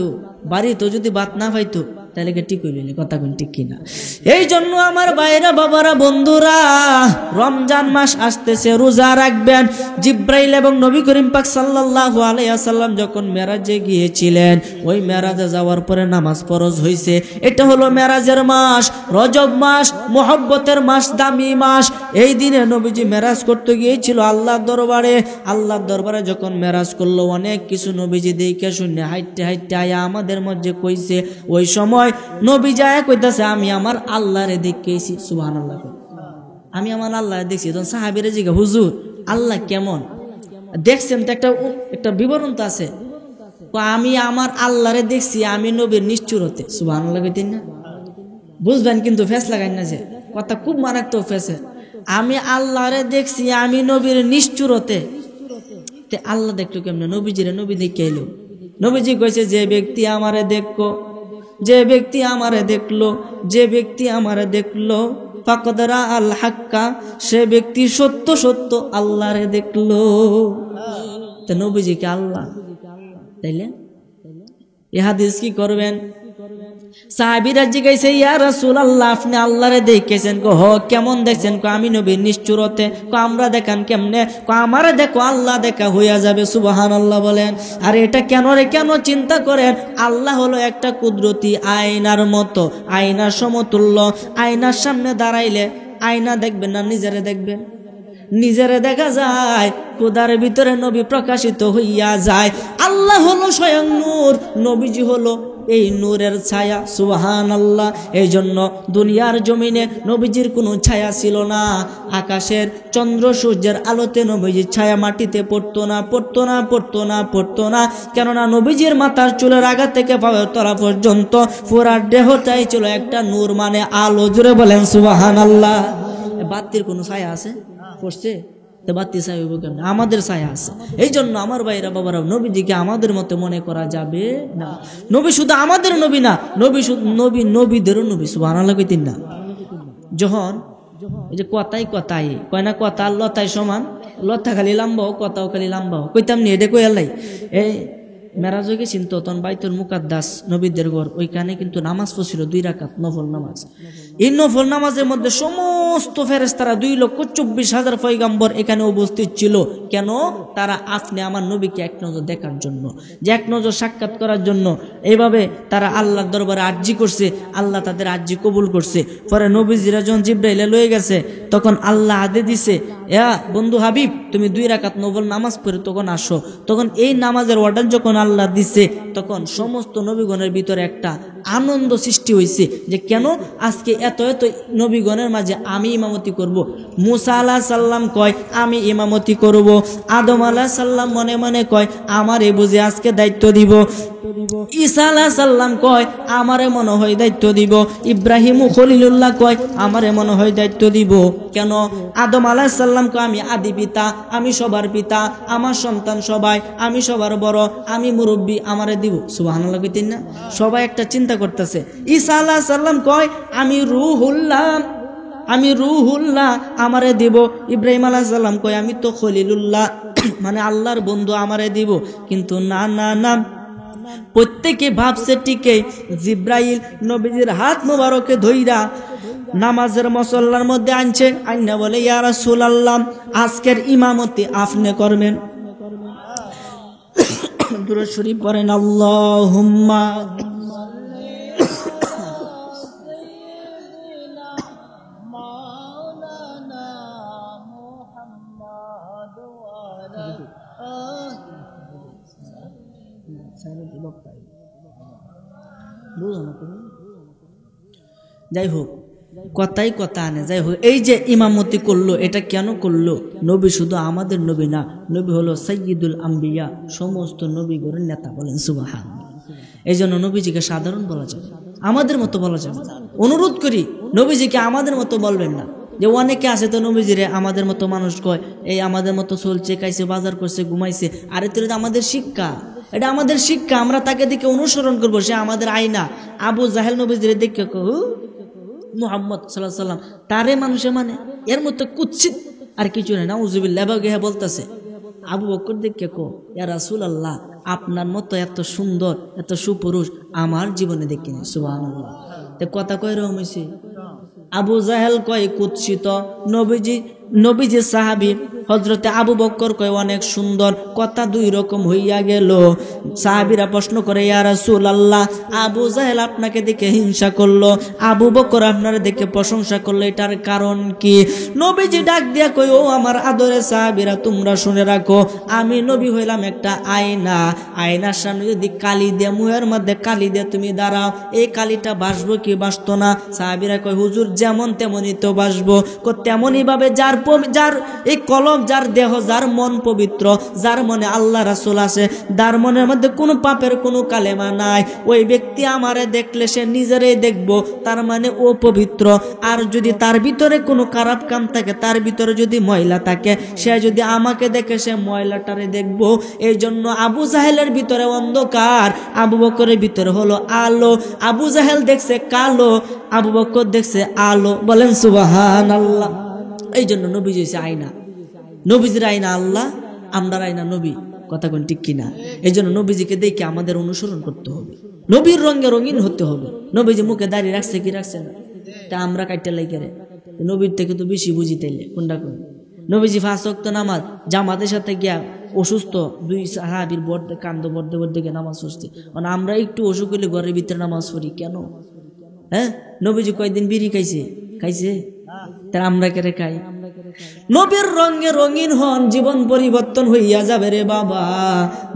বাড়িতে যদি ভাত না পাইতো, তাহলে ঠিক হইল, কথা কোন ঠিক কিনা? এই জন্য আমার ভাইরা, বাবারা, বন্ধুরা, রমজান মাস আসতেছে, রোজা রাখবেন। জিব্রাইল এবং নবী করিম পাক সাল্লাল্লাহু আলাইহি ওয়াসাল্লাম যখন মেরাজে গিয়েছিলেন, ওই মেরাজে যাওয়ার পরে নামাজ ফরজ হইছে। এটা হলো মেরাজের মাস, রজব মাস, মুহাব্বতের মাস, দামি মাস। এই দিনে নবীজি মেরাজ করতে গিয়েছিল আল্লাহর দরবারে। আল্লাহর দরবারে যখন মেরাজ করলো, অনেক কিছু নবীজি দেখে শুনে হাইটে হাইটে আয়া আমাদের মধ্যে কইছে। ওই সময় নবী যায় কইতাছে, আমি আমার আল্লাহরে দেখেছি। সুবহানাল্লাহ, আমি আমার আল্লাহরে দেখছি। তখন সাহাবীরা জিজ্ঞাসা, হুজুর আল্লাহ কেমন দেখছেন? তো একটা বিবরণ তো আছে। আমি আমার আল্লাহরে দেখছি, আমি নবীর নিষ্ঠুরতে। সুবহানাল্লাহ কইতেন না? বুঝবেন কিন্তু, ফেস লাগাইন না, যে কথা খুব মারাত্মক ফেসে। আমি আল্লাহরে দেখছি, আমি নবীর নিষ্ঠুরতে। আল্লাহ দেখলো কেমনে? নবীজিরে নবী দেখে এলো। নবীজি কইছে, যে ব্যক্তি আমারে দেখো, যে ব্যক্তি আমারে দেখলো, যে ব্যক্তি আমারে দেখলো, ফাকাদ রাআল হাক্কা, সে ব্যক্তি সত্য সত্য আল্লাহরে দেখলো। তো নবীজি কি আল্লাহ? তাইলে এই হাদিস কি করবেন? সাহাবীরা জিজ্ঞাসা, ইয়া রাসূলুল্লাহ, আপনি আল্লাহরে দেখেছেন? কো হ, কেমন দেখছেন? কো আমি নবীর নিষ্ঠুরতে। কো আমরা দেখান কেমনে? কো আমারে দেখো, আল্লাহ দেখা হইয়া যাবে। সুবহানাল্লাহ বলেন। আর এটা কেন রে? কেন চিন্তা করেন? আল্লাহ হলো একটা কুদরতি আয়নার মতো, আয়নার সমতুল্য। আয়নার সামনে দাঁড়াইলে আয়না দেখবেন না নিজেরে দেখবেন? নিজেরে দেখা যায়, খোদার ভিতরে নবী প্রকাশিত হইয়া যায়। আল্লাহ হলো স্বয়ং নূর, নবীজি হলো এই নূরের ছায়া। সুবহানাল্লাহ। এই জন্য দুনিয়ার জমিনে নবীজির কোনো ছায়া ছিল না। আকাশের চন্দ্র সূর্যের আলোতে নবীজির ছায়া মাটিতে পড়তো না, পড়তো না, পড়তো না, পড়তো না। কেননা নবীজির মাথার চুলের আগা থেকে পায়ের তলা পর্যন্ত পুরা দেহটাই ছিল একটা নূর, মানে আলো। জোরে বলেন সুবহানাল্লাহ। বাতির কোনো ছায়া আছে? পড়ছে? বাতি ছায়া হইব কেন? আমাদের ছায়া আছে। এই জন্য আমার ভাইরা, বাবারা, নবীজিকে আমাদের মতো মনে করা যাবে না। নবী শুধু আমাদের নবী না, নবী শুধু নবী, নবীদেরও নবী। সুবহানাল্লাহ কইতেন না? যখন এই যে কথাই কথাই কয় না, কথা লতাই সমান, লতা খালি লাম্বাও, কথাও খালি লাম্বাও, কইতাম নি এটা কই আল্লাহ। এই মেরাজ হয়ে গেছেন তো, তখন বাইতুল মুকাদ্দাস নবীদের ঘর, ওইখানে কিন্তু নামাজ পড়ছিল 2 রাকাত নফল নামাজ। এই নফল নামাজের মধ্যে সমস্ত ফেরেশতারা 2,24,000 পয়গম্বর এখানে উপস্থিত ছিল। কেন? তারা আপনি আমার নবীকে এক নজর দেখার জন্য, যে এক নজর সাক্ষাৎ করার জন্য। এইভাবে তারা আল্লাহর দরবারে আরজি করছে, আল্লাহ তাদের আরজি কবুল করছে। পরে নবীজিরা যখন জিব্রাইলে লয়ে গেছে, তখন আল্লাহ আদেশ দিছে, বন্ধু হাবিব, তুমি 2 রাকাত নফল নামাজ পড়ে তখন আসো। তখন এই নামাজের অর্ডার যখন আল্লাহ দিছে, তখন সমস্ত নবীগণের ভিতরে একটা আনন্দ সৃষ্টি হয়েছে, যে কেন আজকে এত এত নবীগণের মাঝে আমি ইমামতি করব। মুসা আলাইহিস সালাম কয় আমি ইমামতি করব। আদম আলাইহিস সালাম মনে মনে কয় আমারে বুঝে আজকে দায়িত্ব দিব। ঈসা আলাইহিস সালাম কয় আমারে মনে হয় দায়িত্ব দিব। ইব্রাহিম খলিলুল্লাহ কয় আমারে মনে হয় দায়িত্ব দিব। কেন? আদম আলাইহিস সালাম কয় আমি আদি পিতা, আমি সবার পিতা, আমার সন্তান সবাই, আমি সবার বড়, আমি মুরব্বী, আমারে দিব। সুবহানাল্লাহ কইতেন না? সবাই একটা চিন্তা করতেছে। ঈসা আলাইহিস সালাম কয় আমি রূহুল্লাহ, আমি রূহুল্লাহ, আমারে দিব। ইব্রাহিম আলাইহিস সালাম কয় আমি তো খলিলুল্লাহ, মানে আল্লাহর বন্ধু, আমারে দিব। কিন্তু না না না, প্রত্যেকে ভাবছে টিকে জিব্রাইল নবীজির হাত মোবারকে ধইরা নামাজের মুসল্লার মধ্যে আনছে, আইনা বলে ইয়া রাসূলুল্লাহ, আজকের ইমামতি আপনি করবেন। দুরূদ শরীফ পড়েন, আল্লাহুম্মা যাই হোক, কথাই কথা আনে। যাই হোক, এই যে ইমামতি করলো, এটা কেন করলো? নবী শুধু আমাদের নবী না, নবী হলো সাইয়্যিদুল আম্বিয়া, সমস্ত নবীগণের নেতা। বলেন সুবহানাল্লাহ। এই জন্য নবীজিকে সাধারণ বলা যাবে, আমাদের মতো বলা যাবে না। অনুরোধ করি, নবীজিকে আমাদের মতো বলবেন না। যে অনেকে আছে তো নবীজিরে আমাদের মতো মানুষ কয়, এই আমাদের মতো চলছে, খাইছে, বাজার করছে, ঘুমাইছে। আর এটা আমাদের শিক্ষা, এটা আমাদের শিক্ষা। আমরা তাকে দেখে অনুসরণ করবো, সে আমাদের আয়না। আবু জাহেল নবীজিরে দেখে মুহাম্মদ সাল্লাল্লাহু আলাইহি ওয়াসাল্লাম তারে মানুষে মানে, এর মতো কুৎসিত আর কিছু নেই। নাউযুবিল্লাহ বলতেছে। আবু বকর দেখে কো ইয়া রাসূলুল্লাহ, আপনার মতো এত সুন্দর এত সুপুরুষ আমার জীবনে দেখিনি। সুবহানাল্লাহ। তে কথা কই রকম হইছে? আবু জাহেল কয় কুৎসিত, নবীজি সাহাবী হযরতে আবু বকর কয় অনেক সুন্দর। কথা দুই রকম হইয়া গেল। সাহাবীরা প্রশ্ন করে ইয়া রাসূলুল্লাহ, আবু জাহেল আপনাকে দেখে হিংসা করলো, আবু বকর আপনার দেখে প্রশংসা করলো, এটার কারণ কি? নবীজি ডাক দিয়া কয় ও আমার আদরের সাহাবীরা, তোমরা শুনে রাখো, আমি নবী হইলাম একটা আয়না। আয়নার সামনে যদি কালি দিয়ে, মুহের মধ্যে কালি দিয়ে তুমি দাঁড়াও, এই কালিটা বাসবো কি বাসতো না? সাহাবীরা কয় হুজুর যেমন তেমনই তো বাসবো। তেমনই ভাবে যার এই কলম, যার দেহ, যার মন পবিত্র, যার মনে আল্লাহ রাসূল আছে, যার মনের মধ্যে কোনো পাপের কোনো কালেমা নাই, ওই ব্যক্তি আমারে দেখলে সে নিজেরই দেখবো, তার মানে ও পবিত্র। আর যদি তার ভিতরে কোনো খারাপ কাম থাকে, তার ভিতরে যদি ময়লা থাকে, সে যদি আমাকে দেখে সে ময়লাটারে দেখবো। এই জন্য আবু জাহেলের ভিতরে অন্ধকার, আবু বকরের ভিতরে হলো আলো। আবু জাহেল দেখছে কালো, আবু বকর দেখছে আলো। বলেন সুবহানাল্লাহ। এই জন্য নবীজি হইছে আয়না। নবীজির আয়না আল্লাহ, আমরার আয়না নবী। কথা কোন ঠিক কিনা? এই জন্য নবীজিকে দেখে আমাদের অনুসরণ করতে হবে, নবীর রঙে রঙিন হতে হবে। নবীজি মুখে দাঁড়িয়ে রাখছে কি রাখছে না, তা আমরা কাটতে লাগে রে। নবীর থেকে তো বেশি বুঝি তাইলে কোনটা কোন। নবীজি 5 ওয়াক্ত নামাজ জামাতের সাথে গিয়া অসুস্থ 2 সাহাবীর বর্দে কান্দ বর্দে বর্দে গিয়ে নামাজ পড়ছে। মানে আমরা একটু অসুখ হইলে ঘরের ভিতরে নামাজ পড়ি কেন? হ্যাঁ, নবীজি কয়দিন বিড়ি খাইছে তার আমরা কেড়ে খাই। নবীর রঙে রঙিন হন, জীবন পরিবর্তন হইয়া যাবে রে বাবা।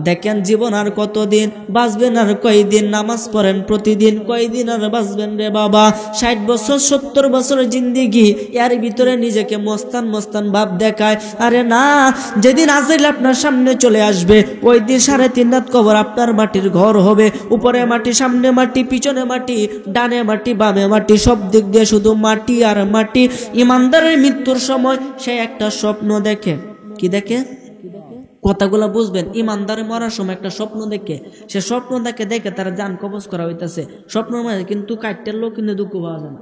দেখেন জীবন আর কতদিন, বাঁচবেন আর কয়দিন? নামাজ পড়েন প্রতিদিন, কয়দিন আর বাঁচবেন রে বাবা? 60 বছর 70 বছরের জিন্দিগি, এর ভিতরে নিজেকে মস্তান মস্তান ভাব দেখায়। আরে না, যেদিন আজরাইল আপনার সামনে চলে আসবে, ওই দিন 3.5 রাত কবর আপনার মাটির ঘর হবে। উপরে মাটি, সামনে মাটি, পিছনে মাটি, ডানে মাটি, বামে মাটি, সব দিক দিয়ে শুধু মাটি আর মাটি। ইমানদারের মৃত্যুর সময় সে একটা স্বপ্ন দেখে। কি দেখে? কথাগুলা বুঝবেন। ইমানদারে মরার সময় একটা স্বপ্ন দেখে, সে স্বপ্ন দেখে তারা জান কবজ করা হইতেছে। স্বপ্ন মানে কিন্তু কাটতের লোক কিন্তু দুঃখ পাওয়া যায় না।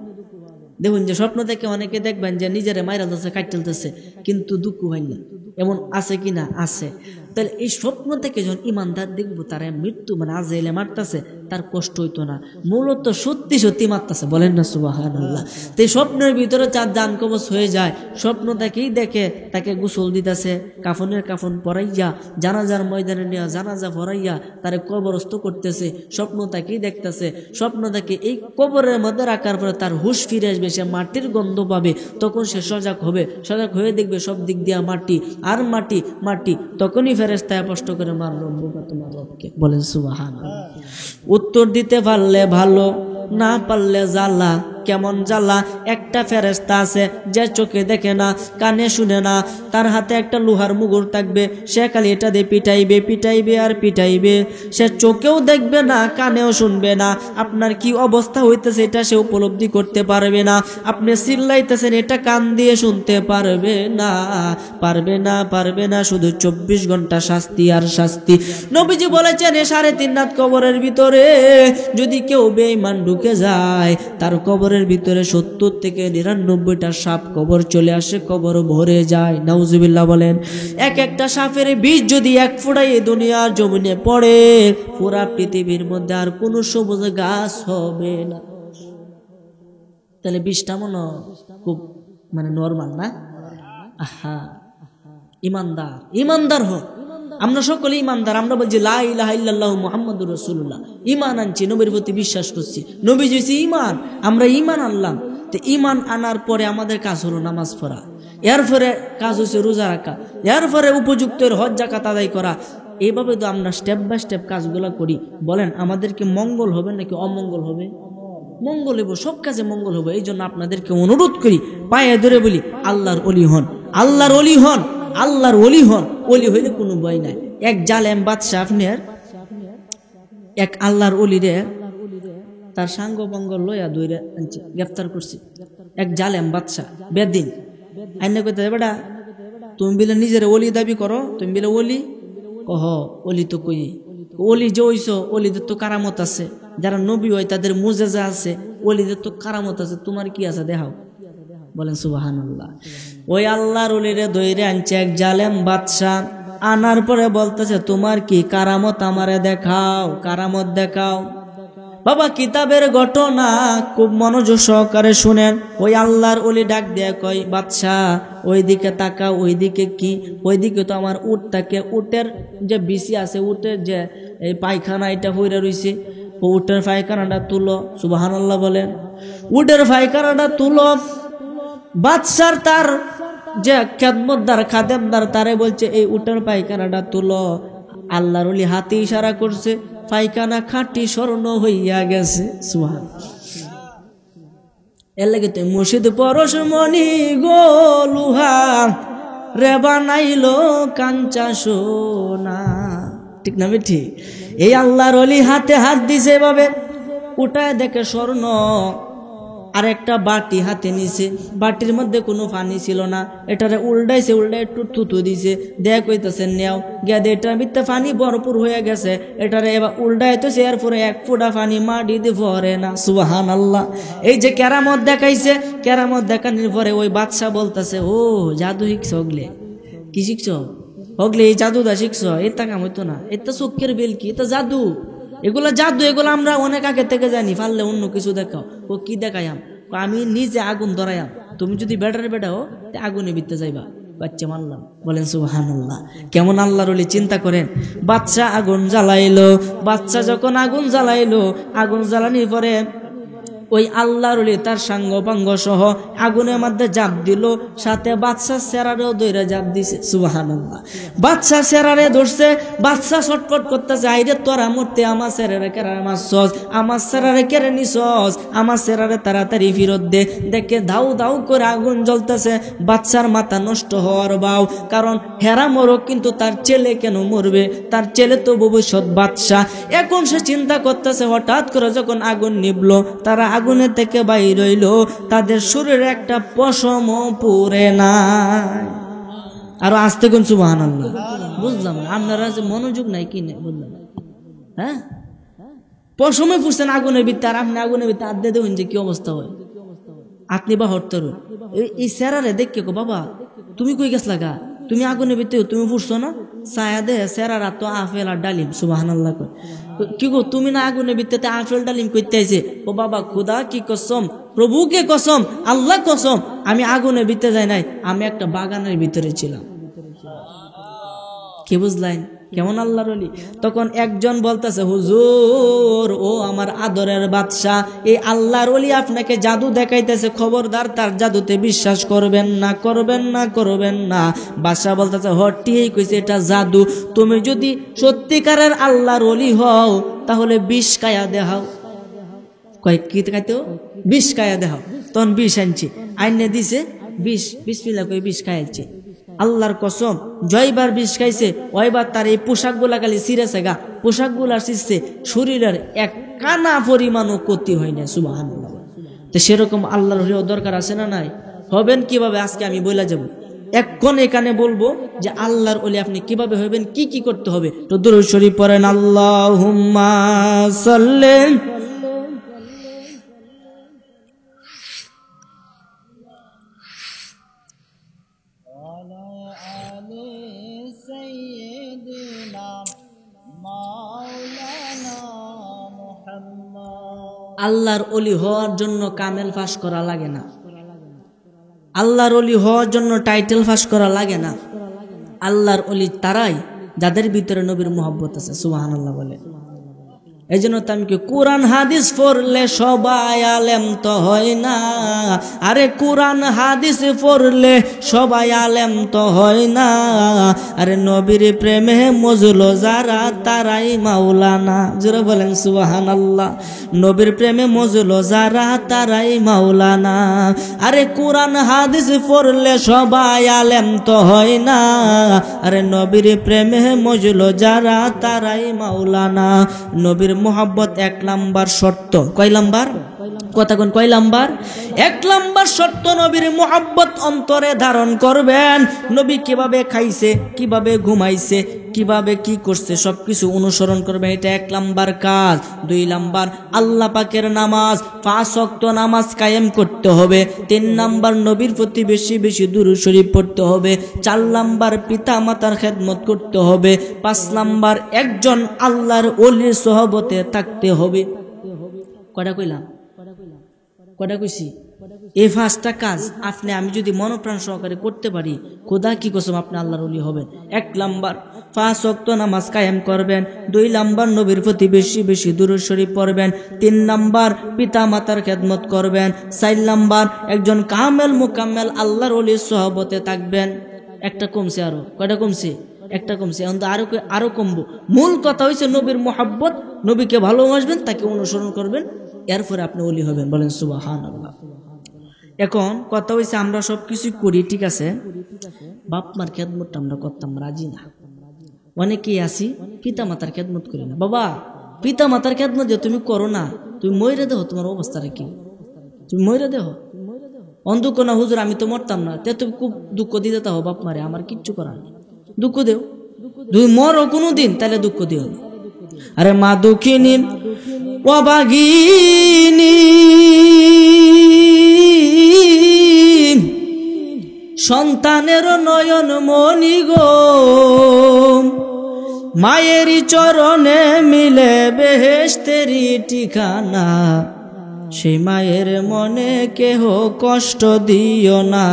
দেখুন যে স্বপ্ন দেখে অনেকে দেখবেন যে নিজেরে মাইরা যাচ্ছে, কাটতেছে, কিন্তু দুঃখ হয় না। এমন আছে কিনা? আছে। তাহলে এই স্বপ্ন থেকে যখন ইমানদার দেখবো তারা মৃত্যু মানে আজরাইলে মারতেছে, তার কষ্ট হইতো না, মূলত সত্যি সত্যি মারতেছে। বলেন না সুবহানাল্লাহ। তো এই স্বপ্নের ভিতরে যার জান কবজ হয়ে যায়, স্বপ্ন তাকেই দেখে, তাকে গোসল দিতেছে, কাফনের কাফন পরাইয়া, জানাজার ময়দানে নিয়ে জানাজা পরাইয়া তারে কবরস্থ করতেছে, স্বপ্ন তাকেই দেখতেছে। স্বপ্ন তাকে এই কবরের মধ্যে রাখার পরে তার হুশ ফিরে আসবে, সে মাটির গন্ধ পাবে, তখন সে সজাগ হবে। সজাগ হয়ে দেখবে সব দিক দিয়া মাটি আর মাটি মাটি, তখনই ফেরেশতা স্পষ্ট করে মার রব্বুকা, তোমার রবকে। বলেন সুবহানাল্লাহ। উত্তর দিতে পারলে ভালো, না পারলে জ্বালা। কেমন জ্বালা? একটা ফেরেশতা আছে যে চোখে দেখে না, কানে শুনে না, তার হাতে একটা লোহার মুগুর থাকবে, সে খালি এটা দিয়ে পিটাইবে আর পিটাইবে। সে চোখেও দেখবে না, কানেও শুনবে না, আপনার কি অবস্থা হইতেছে এটা সে উপলব্ধি করতে পারবে না। আপনি চিল্লাইতেছেন, এটা কান দিয়ে শুনতে পারবে না। শুধু 24 ঘন্টা শাস্তি আর শাস্তি। নবীজি বলেছেন 3.5 রাত কবরের ভিতরে যদি কেউ বেঈমান ঢুকে যায়, তার কবরের ভিতরে 70 থেকে 99টা সাপ কবর চলে আসে, কবর ভরে যায়। নাউজুবিল্লাহ বলেন। একটা সাপের বিষ যদি 1 ফোঁটা এই দুনিয়ার জমিনে পড়ে, পুরা পৃথিবীর মধ্যে আর কোনো সবুজ গাছ হবে না। তাহলে বিষটা মনে খুব মানে নরমাল না? আহা, ইমানদার হোক। আমরা সকলে ইমানদার। আমরা বলছি লা ইলাহা ইল্লাল্লাহু মুহাম্মাদুর রাসূলুল্লাহ, ঈমান আনছি, নবীর প্রতি বিশ্বাস করছি, নবী হইছে ঈমান, আমরা ঈমান আনলাম। তো ঈমান আনার পরে আমাদের কাজ হলো নামাজ পড়া, এরপরে কাজ হচ্ছে রোজা রাখা, এরপরে উপযুক্ত হজ যাকাত আদায় করা। এইভাবে তো আমরা স্টেপ বাই স্টেপ কাজগুলো করি। বলেন আমাদেরকে মঙ্গল হবে নাকি অমঙ্গল হবে? মঙ্গল হইব, সব কাজে মঙ্গল হবে। এই জন্য আপনাদেরকে অনুরোধ করি, পায়ে ধরে বলি, আল্লাহর ওলি হন, আল্লাহর ওলি হন, আল্লাহর ওলি হন। ওলি হইলে কোনো ভয় নাই। এক জালেম বাদশা আপনার এক আল্লাহর ওলিরে তার সাঙ্গ বঙ্গ লইয়া দইরে আনছে, গ্রেফতার করছি। এক জালেম বাদশা বেদিন আইনে কইতে, বেটা তুমি বিলে নিজের ওলি দাবি করো, তুমি বিলে ওলি কহ, ওলি তো কই, ওলি যে হইছ, ওলিদের তো কারামত আছে, যারা নবী হয় তাদের মুজেজা আছে, ওলিদের তো কারামত আছে, তোমার কি আছে দেখাও। বলেন সুবহানাল্লাহ। ওই আল্লাহর ওলিরে দইরে আনছে এক জালেম বাদশা। আনার পরে বলতেছে তোমার কি কারামত আমারে দেখাও, কারামত দেখাও। বাবা কিতাবের ঘটনা খুব মনোযোগ সহকারে শুনেন। ওই আল্লাহর ওলি ডাক দেয়া কয় বাদশা ওইদিকে তাকাও, ওইদিকে কি? ওইদিকে তো আমার উটটাকে, উটের যে বিসি আছে, উটের যে এই পায়খানা এটা হইরা রইছে, ও উটের পায়খানাটা তুলো। সুবহানাল্লাহ বলেন। উটের পায়খানাটা তুলো। বাদশার তার যে খেদমতদার খাদেমদার তারে বলছে এই উটের পায়খানাটা তুলো। আল্লাহর ওলি হাতে ইশারা করছে, পায়খানা খাঁটি স্বর্ণ হইয়া গেছে। সুবহানাল্লাহ। এর লাগে তো মুর্শিদ পরশমণি গো লুহা রে বানাইলো কাঞ্চা সোনা, ঠিক না ঠিক? এই আল্লাহর ওলি হাতে হাত দিছে এভাবে, উঠায় দেখে স্বর্ণ। আর একটা বাটি হাতে নিছে, বাটির মধ্যে কোনো পানি ছিল না, এটারে উল্টাইছে, উল্টাই একটু থুতু দিছে, দেয়া কইতেছে নেও গিয়া দে, এটার ভিতরে পানি ভরপুর হয়ে গেছে, এটারে এবার উল্টাইতেছে, এরপরে এক ফোঁটা পানি মাটি দিয়ে ভরে না। সুবহানাল্লাহ। এই যে কেরামত দেখাইছে, কেরামত দেখানোর পরে ওই বাদশা বলতেছে ও জাদু শিখছ, হগলে কি শিখছ? হগলে এই জাদুদা শিখছ? এটা কাম হইতো না, এটা চোখের বেল কি, এটা জাদু, এগুলা জাদু, এগুলো আমরা অনেক আগে থেকে জানি, পারলে অন্য কিছু দেখাও। ও কি দেখাইয়াম? আমি নিজে আগুন ধরাইয়াম, তুমি যদি বেটার বেটাও আগুনে বিতে যাইবা। বাচ্চা মানলাম। বলেন সুবহানাল্লাহ। কেমন আল্লাহর ওলি, চিন্তা করেন। বাচ্চা আগুন জ্বালাইলো, বাচ্চা যখন আগুন জ্বালাইলো, আগুন জ্বালানির পরে ওই আল্লাহর ওলি তার সাঙ্গ পাঙ্গ সহ আগুনের মধ্যে জাপ দিল, সাথে বাচ্চার সেরারেও দইরা জাপ দিছে। সুবহানাল্লাহ। বাচ্চা সেরারে ধরছে, বাচ্চা ছটফট করতেছে, আইরে তোরা মরতে আমার সেরারে কেড়ে মারছস, আমার সেরারে কেড়ে নিছস, আমার সেরারে তাড়াতাড়ি ফিরত দে। দেখে দাউ দাউ করে আগুন জ্বলতেছে, বাচ্চার মাথা নষ্ট হওয়ার বাও, কারণ হেরা মরক কিন্তু তার ছেলে কেন মরবে? তার ছেলে তো ভবিষ্যৎ বাদশা। এখন সে চিন্তা করতেছে, হঠাৎ করে যখন আগুন নিবলো, তারা আগুনের থেকে বাইর হইল, তাদের শরীরে একটা পশম পুরে নাই। আরো আসতে কোন সুবহানাল্লাহ। বুঝলাম না আপনারা যে মনোযোগ নাই কি নেই, বুঝলাম। হ্যাঁ, পশমে পুষছেন আগুনের ভিতরে, আর আপনি আগুনের ভিতরে আড্ডে দেবেন যে কি অবস্থা হয়? আপনি বা হরতরু এই সেরারে দেখে কো বাবা তুমি কই গেছ লাগা, তুমি আগুনের ভিতরে তুমি পুষছো না? ছায়া দে সেরারা তো আপেল আর ডালিম। সুবহানাল্লাহ। কি গো তুমি না আগুনের ভিতরে আপেল ডালিম করতে আইছে? ও বাবা খুদা কি কসম, প্রভুকে কসম, আল্লাহ কসম, আমি আগুনের ভিতরে যাই নাই, আমি একটা বাগানের ভিতরে ছিলাম। কি বুঝলেন কেমন আল্লাহর ওলি? তখন একজন বলতেছে হুজুর ও আমার আদরের বাদশা, এই আল্লাহর ওলি আপনাকে জাদু দেখাইতেছে, খবরদার তার জাদুতে বিশ্বাস করবেন না, করবেন না, করবেন না। বাদশা বলতেছে হটিই কইছে এটা জাদু, তুমি যদি সত্যিকারের আল্লাহর ওলি হও তাহলে 20 কায়া দেখাও। কয় কি দেখাইতো? 20 কায়া দেখাও। তখন 20 আনছি, আইনে দিছে 20, বিসমিল্লাহ কই 20 খাইছে। আল্লাহর কসম জয়বার 20 খাইছে, ওইবার তার এই পোশাকগুলা খালি ছিঁড়েছে গা, পোশাকগুলা ছিঁড়ছে, শরীরের এক কানা পরিমাণও ক্ষতি হয় না। সুবহানাল্লাহ। তো সেরকম আল্লাহর ওলি দরকার আছে না নাই? হবেন কিভাবে আজকে আমি বলে যাব। এখন এখানে বলবো যে আল্লাহর ওলি আপনি কিভাবে হবেন, কি কি করতে হবে। তো দুরূদ শরীফ পড়েন, আল্লাহুম্মা সাল্লি আল্লাহর ওলি হওয়ার জন্য কামেল পাস করা লাগে না, আল্লাহর ওলি হওয়ার জন্য টাইটেল পাস করা লাগে না। আল্লাহর ওলি তারাই যাদের ভিতরে নবীর মোহব্বত আছে। সুবহানাল্লাহ বলে। এই জন্য তো আমি কি কোরআন হাদিস পড়লে সবাই আলেম তো হয় না, আরে কোরআন হাদিস পড়লে সবাই আলেম তো হয় না, আরে নবীর প্রেমে মজলো যারা তারাই মাওলানা। জোরে বলেন সুবহানাল্লাহ। নবীর প্রেমে মজলো যারা তারাই মাওলানা। আরে কোরআন হাদিস পড়লে সবাই আলেম তো হয় না, আরে নবীর প্রেমে মজলো যারা তারাই মাওলানা। নবীর মোহাব্বত 1 নাম্বার শর্ত। কয় নাম্বার? কথা কোন কয় নাম্বার? 1 নাম্বার শর্ত নবীর মুহাব্বত অন্তরে ধারণ করবেন। নবী কিভাবে খাইছে, কিভাবে ঘুমাইছে, কিভাবে কি করছে সবকিছু অনুসরণ করবেন, এটা 1 নাম্বার কাজ। 2 নাম্বার আল্লাহ পাকের নামাজ, 5 ওয়াক্ত নামাজ কায়েম করতে হবে। 3 নাম্বার নবীর প্রতি বেশি বেশি দুরূদ শরীফ পড়তে হবে। 4 নাম্বার পিতা মাতার খেদমত করতে হবে। 5 নাম্বার একজন আল্লাহর ওলির সোহবতে থাকতে হবে। কয়টা কইলাম? কয়টা কইছি? এই 5টা কাজ আপনি আমি যদি মনোপ্রাণ সহকারে করতে পারি, খোদা কি কসম আপনি আল্লাহর ওলি হবেন। 1 নাম্বার 5 ওয়াক্ত নামাজ কায়েম করবেন। 2 নাম্বার নবীর প্রতি বেশি বেশি দুরূদ শরীফ পড়বেন। 3 নাম্বার পিতা মাতার খেদমত করবেন। 4 নাম্বার একজন কামেল মুকাম্মেল আল্লাহর ওলির সোহবতে থাকবেন। একটা কমছে, আরো কয়টা কমছে? একটা কমছে, এখন তো আরো কমবো। মূল কথা হইছে নবীর মুহাব্বত, নবীকে ভালোবাসবেন, তাকে অনুসরণ করবেন, এরপরে আপনি ওলি হবেন। বলেন সুবহানাল্লাহ। এখন কথা হইছে আমরা সবকিছু করি, ঠিক আছে, বাপ মার খেদমতটা আমরা করতাম রাজি না। অনেকেই আছি পিতা মাতার খেদমত করি না। বাবা, পিতা মাতার খেদমত যে তুমি করো না, তুমি মইরা দেহ, তোমার অবস্থাটা কি? তুমি মইরা দেহ। অন্ধুক না হুজুর আমি তো মরতাম না, তে তুমি খুব দুঃখ দিতে তাও বাপ মারে, আমার কিচ্ছু করার নেই। দুঃখ দেও, তুমি মরো কোনো দিন, তাহলে দুঃখ দিও না। আরে মা দুঃখিনী অবাগিনী সন্তানের নয়ন মনি গো, মায়েরই চরণে মিলে বেহেশতেরই ঠিকানা। সেই মায়ের মনে কেহ কষ্ট দিও না,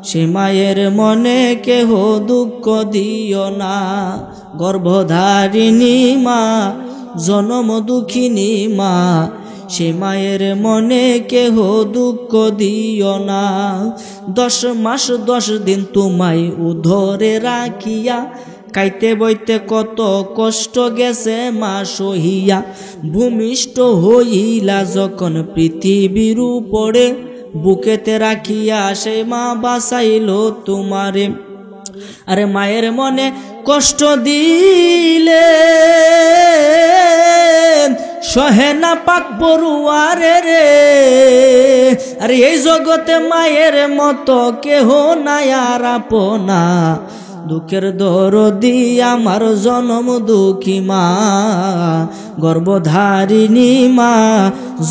সে মায়ের মনে কেহ দুঃখ দিও না। গর্ভধারিণী মা, জনম দুঃখিনী মা, সে মায়ের মনে কেহ দুঃখ দিও না। 10 মাস 10 দিন তোমায় উদরে রাখিয়া, কাইতে বইতে কত কষ্ট গেছে মা সহিয়া। ভূমিষ্ঠ হইলা যখন পৃথিবীর উপরে, বুকেতে রাখিয়া সে মা বাঁচাইল তোমারে। আরে মায়ের মনে কষ্ট দিলে সহে না পাক বড়ুয়ারে রে। আরে এই জগতে মায়ের মতো কেহ নাই আর আপনা, দুঃখের দরদি আমার জনম দুঃখী মা। গর্ভধারিণী মা,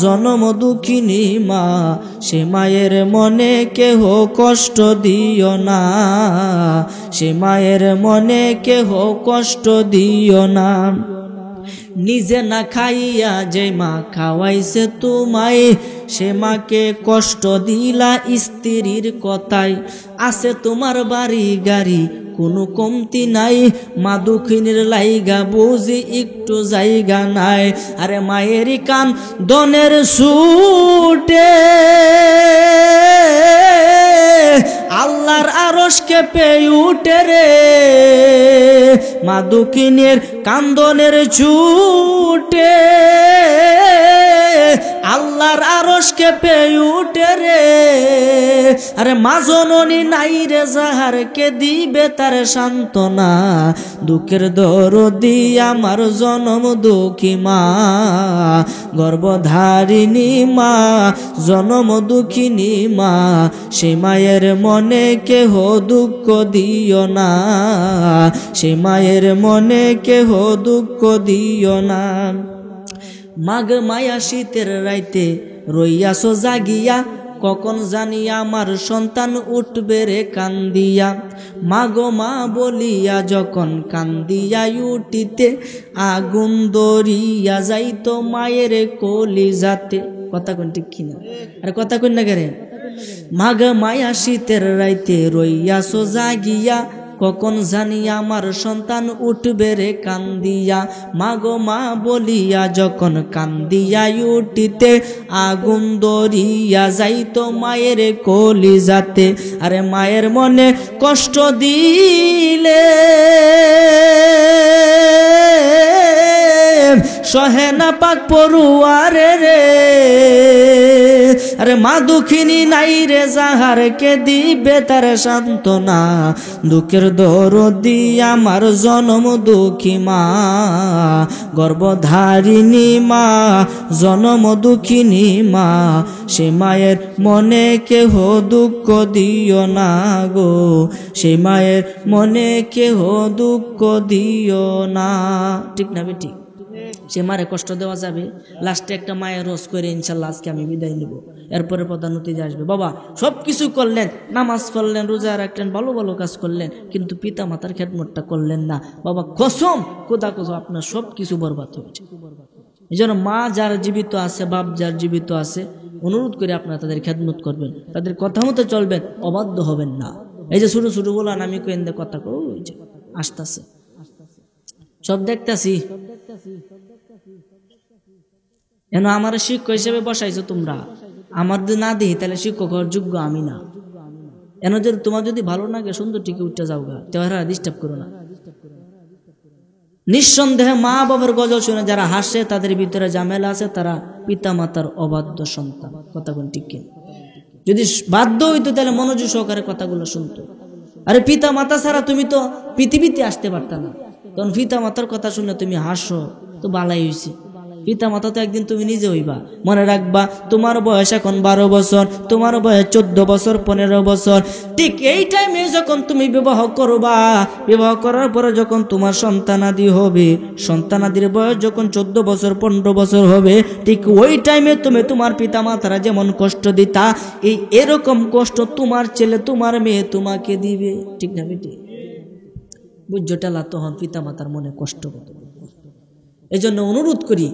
জনম দুঃখিনী মা, সে মায়ের মনে কেহ কষ্ট দিও না, সে মায়ের মনে কেহ কষ্ট দিও না। নিজে না খাইয়া যে মা খাওয়াইছে তোমায়, সে মাকে কষ্ট দিলা স্ত্রীর কথায়। আছে তোমার বাড়ি গাড়ি কোনো কমতি নাই, মা দুঃখিনীর লাইগা বুঝি একটু জায়গা নাই। আরে মায়েরই কান দনের ছুটে আল্লাহর আরশ কেঁপে উঠে রে। মা দুঃখিনীর কান্দনের ছুটে আল্লাহর আরশ কেঁপে উঠে রে। আরে মা জননী নাই রে যাহার, কে দিবে তার সান্ত্বনা। দুঃখের দরদি আমার জনম দুঃখী মা, গর্ভধারিণী মা, জনম দুঃখিনী মা, সে মায়ের মনে কেহ দুঃখ দিও না, সে মায়ের মনে কেহ দুঃখ দিও না। মাঘ মায়া শীতের রাইতে রইয়াছো জাগিয়া, কখন জানি আমার সন্তান উঠবে রে কান্দিয়া। মাগো মা বলিয়া যখন কান্দিয়া উঠিতে, আগুন দরিয়া যাইতো মায়ের কলিজাতে। কথা কোন ঠিক কিনা? আরে কথা কোন না গেরে? মাঘ মায়া শীতের রাইতে রইয়াছো জাগিয়া, কখন জানি আমার সন্তান উঠবে রে কান্দিয়া। মাগো মা বলিয়া যখন কান্দিয়া উঠিতে, আগুন দরিয়া যাইতো মায়ের কলিজাতে। আরে মায়ের মনে কষ্ট দিলে সহে না পাক পড়ুয়ারে রে। আরে মা দুঃখিনী নাই রে যাহার কে দিবে তার সান্ত্বনা, দুঃখের দরদি আমার জনম দুঃখী মা, গর্ভধারিণী মা জনম দুঃখিনী মা, সে মায়ের মনে কেহ দুঃখ দিও না গো, সে মায়ের মনে কেহ দুঃখ দিও না। ঠিক না বেটি? সে মারে কষ্ট দেওয়া যাবে? লাস্টে একটা মায়ের রোজ করে ইনশাল্লাহ আজকে আমি বিদায় নিব, এরপরে প্রধান অতিথি আসবে। বাবা সব কিছু করলেন, নামাজ পড়লেন, রোজা রাখলেন, ভালো ভালো কাজ করলেন, কিন্তু পিতা মাতার খেদমতটা করলেন না। বাবা কসম, খোদা কসম, আপনার সব কিছু বরবাদ হয়েছে। এই জন্য মা যার জীবিত আছে, বাপ যার জীবিত আছে, অনুরোধ করে আপনারা তাদের খেদমত করবেন, তাদের কথা মতো চলবেন, অবাধ্য হবেন না। এই যে ছোট ছোট বলান আমি কেন্দ্রে কথা কইছে আসতেছে, সব দেখতেছি। এন আমার শিক্ষক হিসেবে বসাইছো তোমরা, আমার যদি না দিই তাহলে শিক্ষক হওয়ার যোগ্য আমি না। এন যদি তোমার যদি ভালো লাগে সুন্দর টিকে উঠতে যাও গা, তেহারা ডিস্টার্ব করো না। নিঃসন্দেহে মা বাবার গজল শুনে যারা হাসে তাদের ভিতরে ঝামেলা আছে, তারা পিতা মাতার অবাধ্য সন্তান। কথা কোন ঠিক কিনা? যদি বাধ্য হইতো তাহলে মনোযোগ সহকারে কথাগুলো শুনতো। আরে পিতা মাতা ছাড়া তুমি তো পৃথিবীতে আসতে পারতা না, তখন পিতা মাতার কথা শুনে তুমি হাসো তো বালাই হয়েছে। পিতা মাতা তো একদিন তুমি নিজে হইবা। মনে রাখবা, তোমার বয়স এখন 12 বছর, তোমার বয়স 14 বছর, 15 বছর। ঠিক এই টাইমে যখন তুমি বিবাহ করবা, বিবাহ করার পরে যখন তোমার সন্তানাদি হবে, সন্তানাদির বয়স যখন 14 বছর 15 বছর হবে, ঠিক ওই টাইমে তুমি তোমার পিতা মাতারা যেমন কষ্ট দিতা, এরকম কষ্ট তোমার ছেলে তোমার মেয়ে তোমাকে দিবে। ঠিক না বেটি? বুঝটালা তখন পিতা মাতার মনে কষ্ট কত। এই জন্য অনুরোধ করি,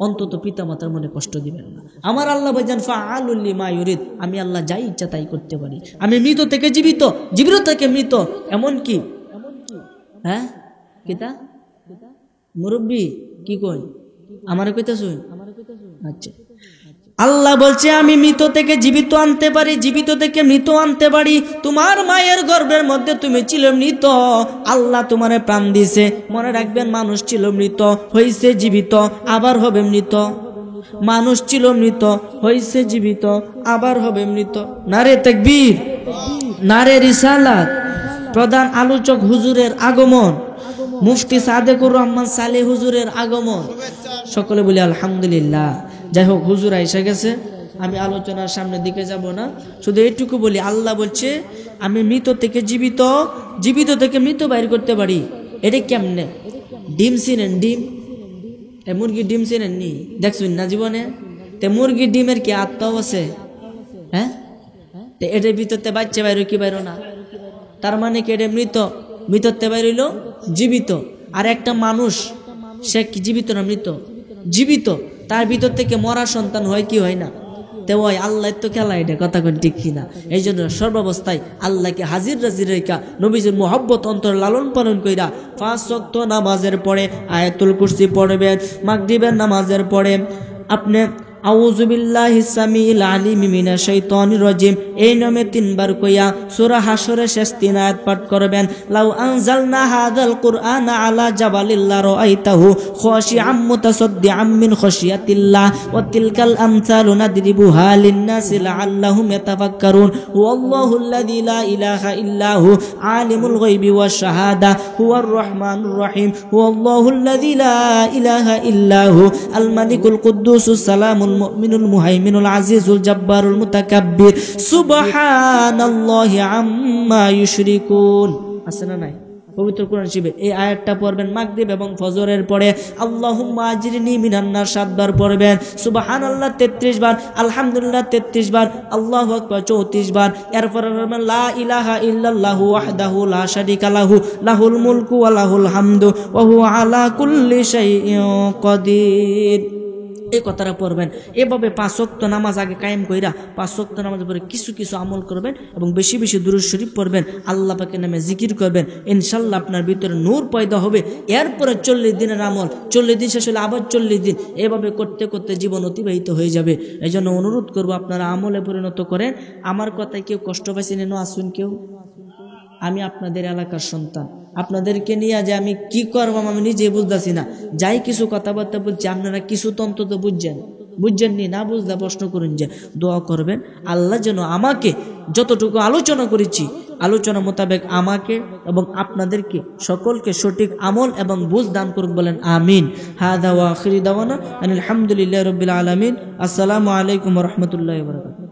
অন্তত পিতা মাতার মনে কষ্ট দিবেন না। আমার আল্লাহ বলেন ফাআলুল লিমা ইউরিদ, আমি আল্লাহ যাই ইচ্ছা তাই করতে পারি। আমি মৃত থেকে জীবিত, জীবিত থেকে মৃত, এমন কি? হ্যাঁ কিতা মুরব্বী কি কই আমারে কইতাছুন? আচ্ছা, আল্লাহ বলছে আমি মৃত থেকে জীবিত আনতে পারি, জীবিত থেকে মৃত আনতে পারি। তোমার মায়ের গর্ভের মধ্যে তুমি ছিল মৃত, আল্লাহ তোমারে প্রাণ দিছে। মনে রাখবেন, মানুষ ছিল মৃত, হইছে জীবিত, আবার হবে মৃত। মানুষ ছিল মৃত, হইছে জীবিত, আবার হবে মৃত। নারে তাকবীর, নারে রিসালাত। প্রধান আলোচক হুজুরের আগমন, মুফতি সাদেকুর রহমান সালেহ হুজুরের আগমন। সকলে বলি আলহামদুলিল্লাহ। যাই হোক, হুজুর এসে গেছে, আমি আলোচনার সামনের দিকে যাব না, শুধু এইটুকু বলি, আল্লাহ বলছে আমি মৃত থেকে জীবিত, জীবিত থেকে মৃত বাইর করতে পারি। এটা কেমনে? ডিম চিনেন? ডিম, মুরগির ডিম চিনেন নি? দেখছুন না জীবনে? তে মুরগির ডিমের কি আত্মাও আছে? হ্যাঁ, এটার ভিতরতে বাচ্চা বাইর কি বাইর না? তার মানে কি এটা মৃত? মৃতত্বে বাইর হইল জীবিত। আর একটা মানুষ, সে কি জীবিত না মৃত? জীবিত। তার ভিতর থেকে মরা সন্তান হয় কি হয় না? তো ওই আল্লাহ তো খেলা, এটা কথা কোন ঠিক কিনা? এই জন্য সর্বাবস্থায় আল্লাহকে হাজির রাজির রেখা, নবীজির মোহব্বত অন্তর লালন পালন কইরা 5 ওয়াক্ত নামাজের পরে আয়াতুল কুরসি পড়বেন। মাগরিবের নামাজের পরে আপনি আউযু বিল্লাহিস সামিল আলিম মিনাশ শাইতানির রাজিম এই নামে 3 বার কইয়া সূরা হাশরের শেষ 3 আয়াত পাঠ করবেন। লাউ আনজালনা হাযাল কুরআনা আলা জাবালিল লারাআইতাহু খাশিআম মুতাসাদ্দিআম মিন খাশিয়াতিল্লাহ ওয়া তিলকাল আমসালু নাদরিবুহা লিন-নাসি লাআল্লাহুম ইয়াতাফাক্কারুন। হুয়াল্লাহুল্লাযী লা ইলাহা ইল্লাহু আলিমুল গায়বি ওয়াশ শাহাদা হুয়ার রহমানুর রহিম। হুয়াল্লাহুল্লাযী লা ইলাহা ইল্লাহু আল মালিকুল কুদ্দুসুস সালামুল মুমিনুল মুহাইমিনুল আজিজুল জাব্বারুল মুতাকাব্বির সুবহানাল্লাহি আম্মা ইউশরিকুন। আছে না নাই? পবিত্র কোরআন শরীফে এই আয়াতটা পড়বেন মাগরিব এবং ফজরের পরে। আল্লাহুম্মা আজরিনি মিনান নার 7 বার পড়বেন, সুবহানাল্লাহ 33 বার, আলহামদুলিল্লাহ 33 বার, আল্লাহু আকবার 34 বার। এরপর লা ইলাহা ইল্লাল্লাহু ওয়াহদাহু লা শারীকা লাহু লাহুল মুলকু ওয়া লাহুল হামদু ওয়া হুয়া আলা কুল্লি শাইইন কাদির। এই কথাটা পড়বেন। এভাবে 5 ওয়াক্ত নামাজ আগে কায়েম কইরা 5 ওয়াক্ত নামাজের পরে কিছু কিছু আমল করবেন এবং বেশি বেশি দুরূদ শরীফ পড়বেন, আল্লাহ পাকের নামে জিকির করবেন। ইনশাআল্লাহ আপনার ভিতরে নূর পয়দা হবে। এরপরে 40 দিনের আমল, 40 দিন শেষ হলে আবার 40 দিন, এভাবে করতে করতে জীবন অতিবাহিত হয়ে যাবে। এই জন্য অনুরোধ করবো আপনারা আমলে পরিণত করেন। আমার কথায় কেউ কষ্ট পাইছেন এনে আসুন কেউ? আমি আপনাদের এলাকার সন্তান, আপনাদেরকে নিয়ে যে আমি কি করবো আমি নিজে বুঝতেছি না। যাই কিছু কথাবার্তা বলছি, আপনারা কিছু তো অন্তত বুঝছেন। বুঝছেন নি? না বুঝলে প্রশ্ন করুন, যে দোয়া করবেন আল্লাহ যেন আমাকে যতটুকু আলোচনা করেছি আলোচনা মোতাবেক আমাকে এবং আপনাদেরকে সকলকে সঠিক আমল এবং বুঝ দান করুন, বলেন আমিন। হাদা ওয়া আখিরি দাওয়ানা আলহামদুলিল্লাহি রাব্বিল আলামিন। আসসালামু আলাইকুম ওয়া রাহমাতুল্লাহি ওয়া বারাকাতুহু।